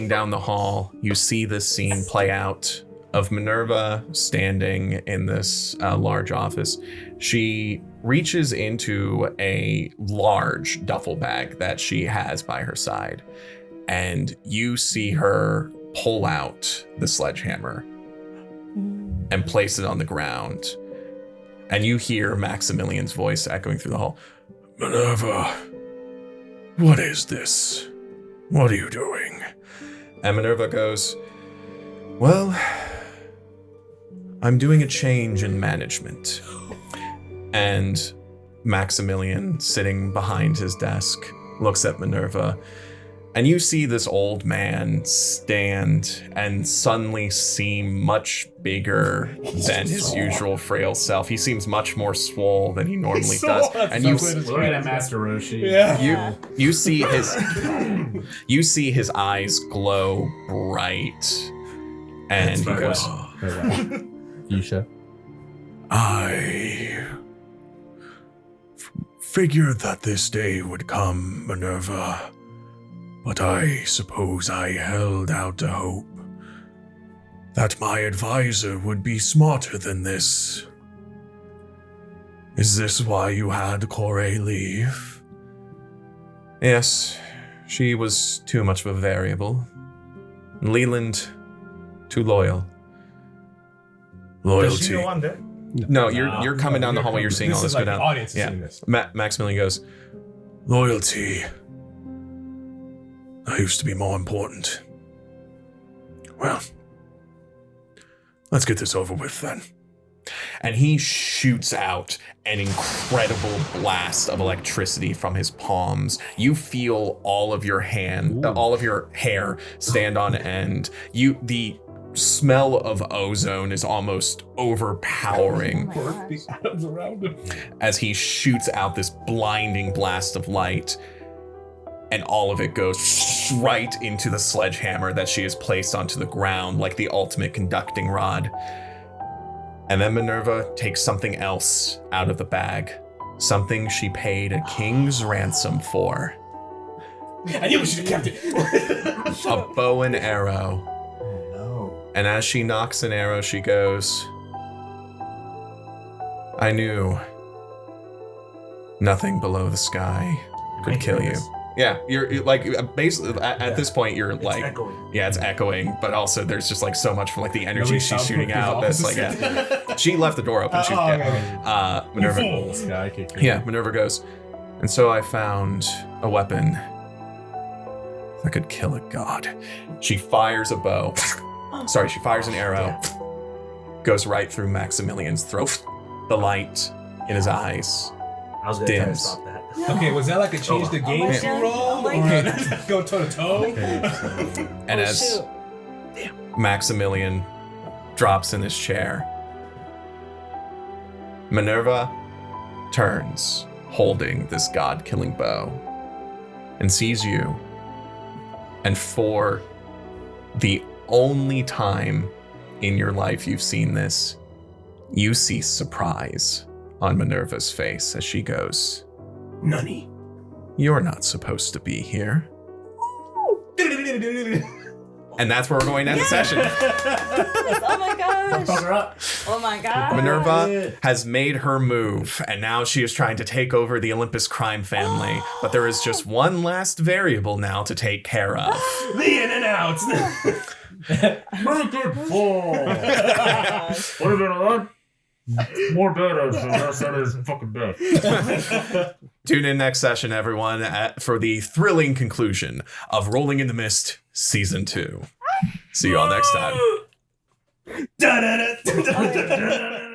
down the hall, you see this scene play out of Minerva standing in this large office. She reaches into a large duffel bag that she has by her side, and you see her pull out the sledgehammer and place it on the ground. And you hear Maximilian's voice echoing through the hall. Minerva, what is this? What are you doing? And Minerva goes, "Well, I'm doing a change in management." And Maximilian, sitting behind his desk, looks at Minerva, and you see this old man stand and suddenly seem much bigger than his usual frail self. He seems much more swole than he normally does. And Look at Master Roshi. Yeah. you see his eyes glow bright, and he goes, Yusha. I figured that this day would come, Minerva, but I suppose I held out to hope that my advisor would be smarter than this. Is this why you had Corey leave? "Yes, she was too much of a variable. Leland, too loyal." Does she Loyalty. know I'm dead? No, you're coming down the hallway. You're seeing all this is go like down. the audience is Yeah. seeing this. Maximilian goes, Loyalty. That used to be more important. Well, let's get this over with then. and he shoots out an incredible blast of electricity from his palms. You feel all of your all of your hair stand on end. The smell of ozone is almost overpowering as he shoots out this blinding blast of light, and all of it goes right into the sledgehammer that she has placed onto the ground like the ultimate conducting rod. And then Minerva takes something else out of the bag, something she paid a king's ransom for. I knew we should have kept it. A bow and arrow. And as she knocks an arrow, she goes, I knew nothing below the sky could kill you. Yeah, you're like, basically, at this point, you're like, Echoing. yeah, it's echoing, but also there's just like so much from like the energy she's shooting out. That's like, yeah. She left the door open. Minerva. Minerva goes, and so I found a weapon that could kill a god. She fires a bow. Sorry, she fires an arrow. Goes right through Maximilian's throat. The light in his eyes I was gonna try to dims. stop that. Okay, was that like a change the game God. roll? Oh my Or go toe to toe? And as Maximilian drops in his chair, Minerva turns, holding this god-killing bow, and sees you. And for the only time in your life you've seen this, you see surprise on Minerva's face as she goes, Nani. you're not supposed to be here. And that's where we're going to end the session. Oh my gosh. Oh my god. Minerva has made her move, and now she is trying to take over the Olympus crime family. But there is just one last variable now to take care of. The in and out. Pretty good fall. What about that? More better. So that is fucking bad. Tune in next session, everyone, for the thrilling conclusion of Rolling in the Mist Season 2. See you all next time. Da-da-da, da-da-da-da-da.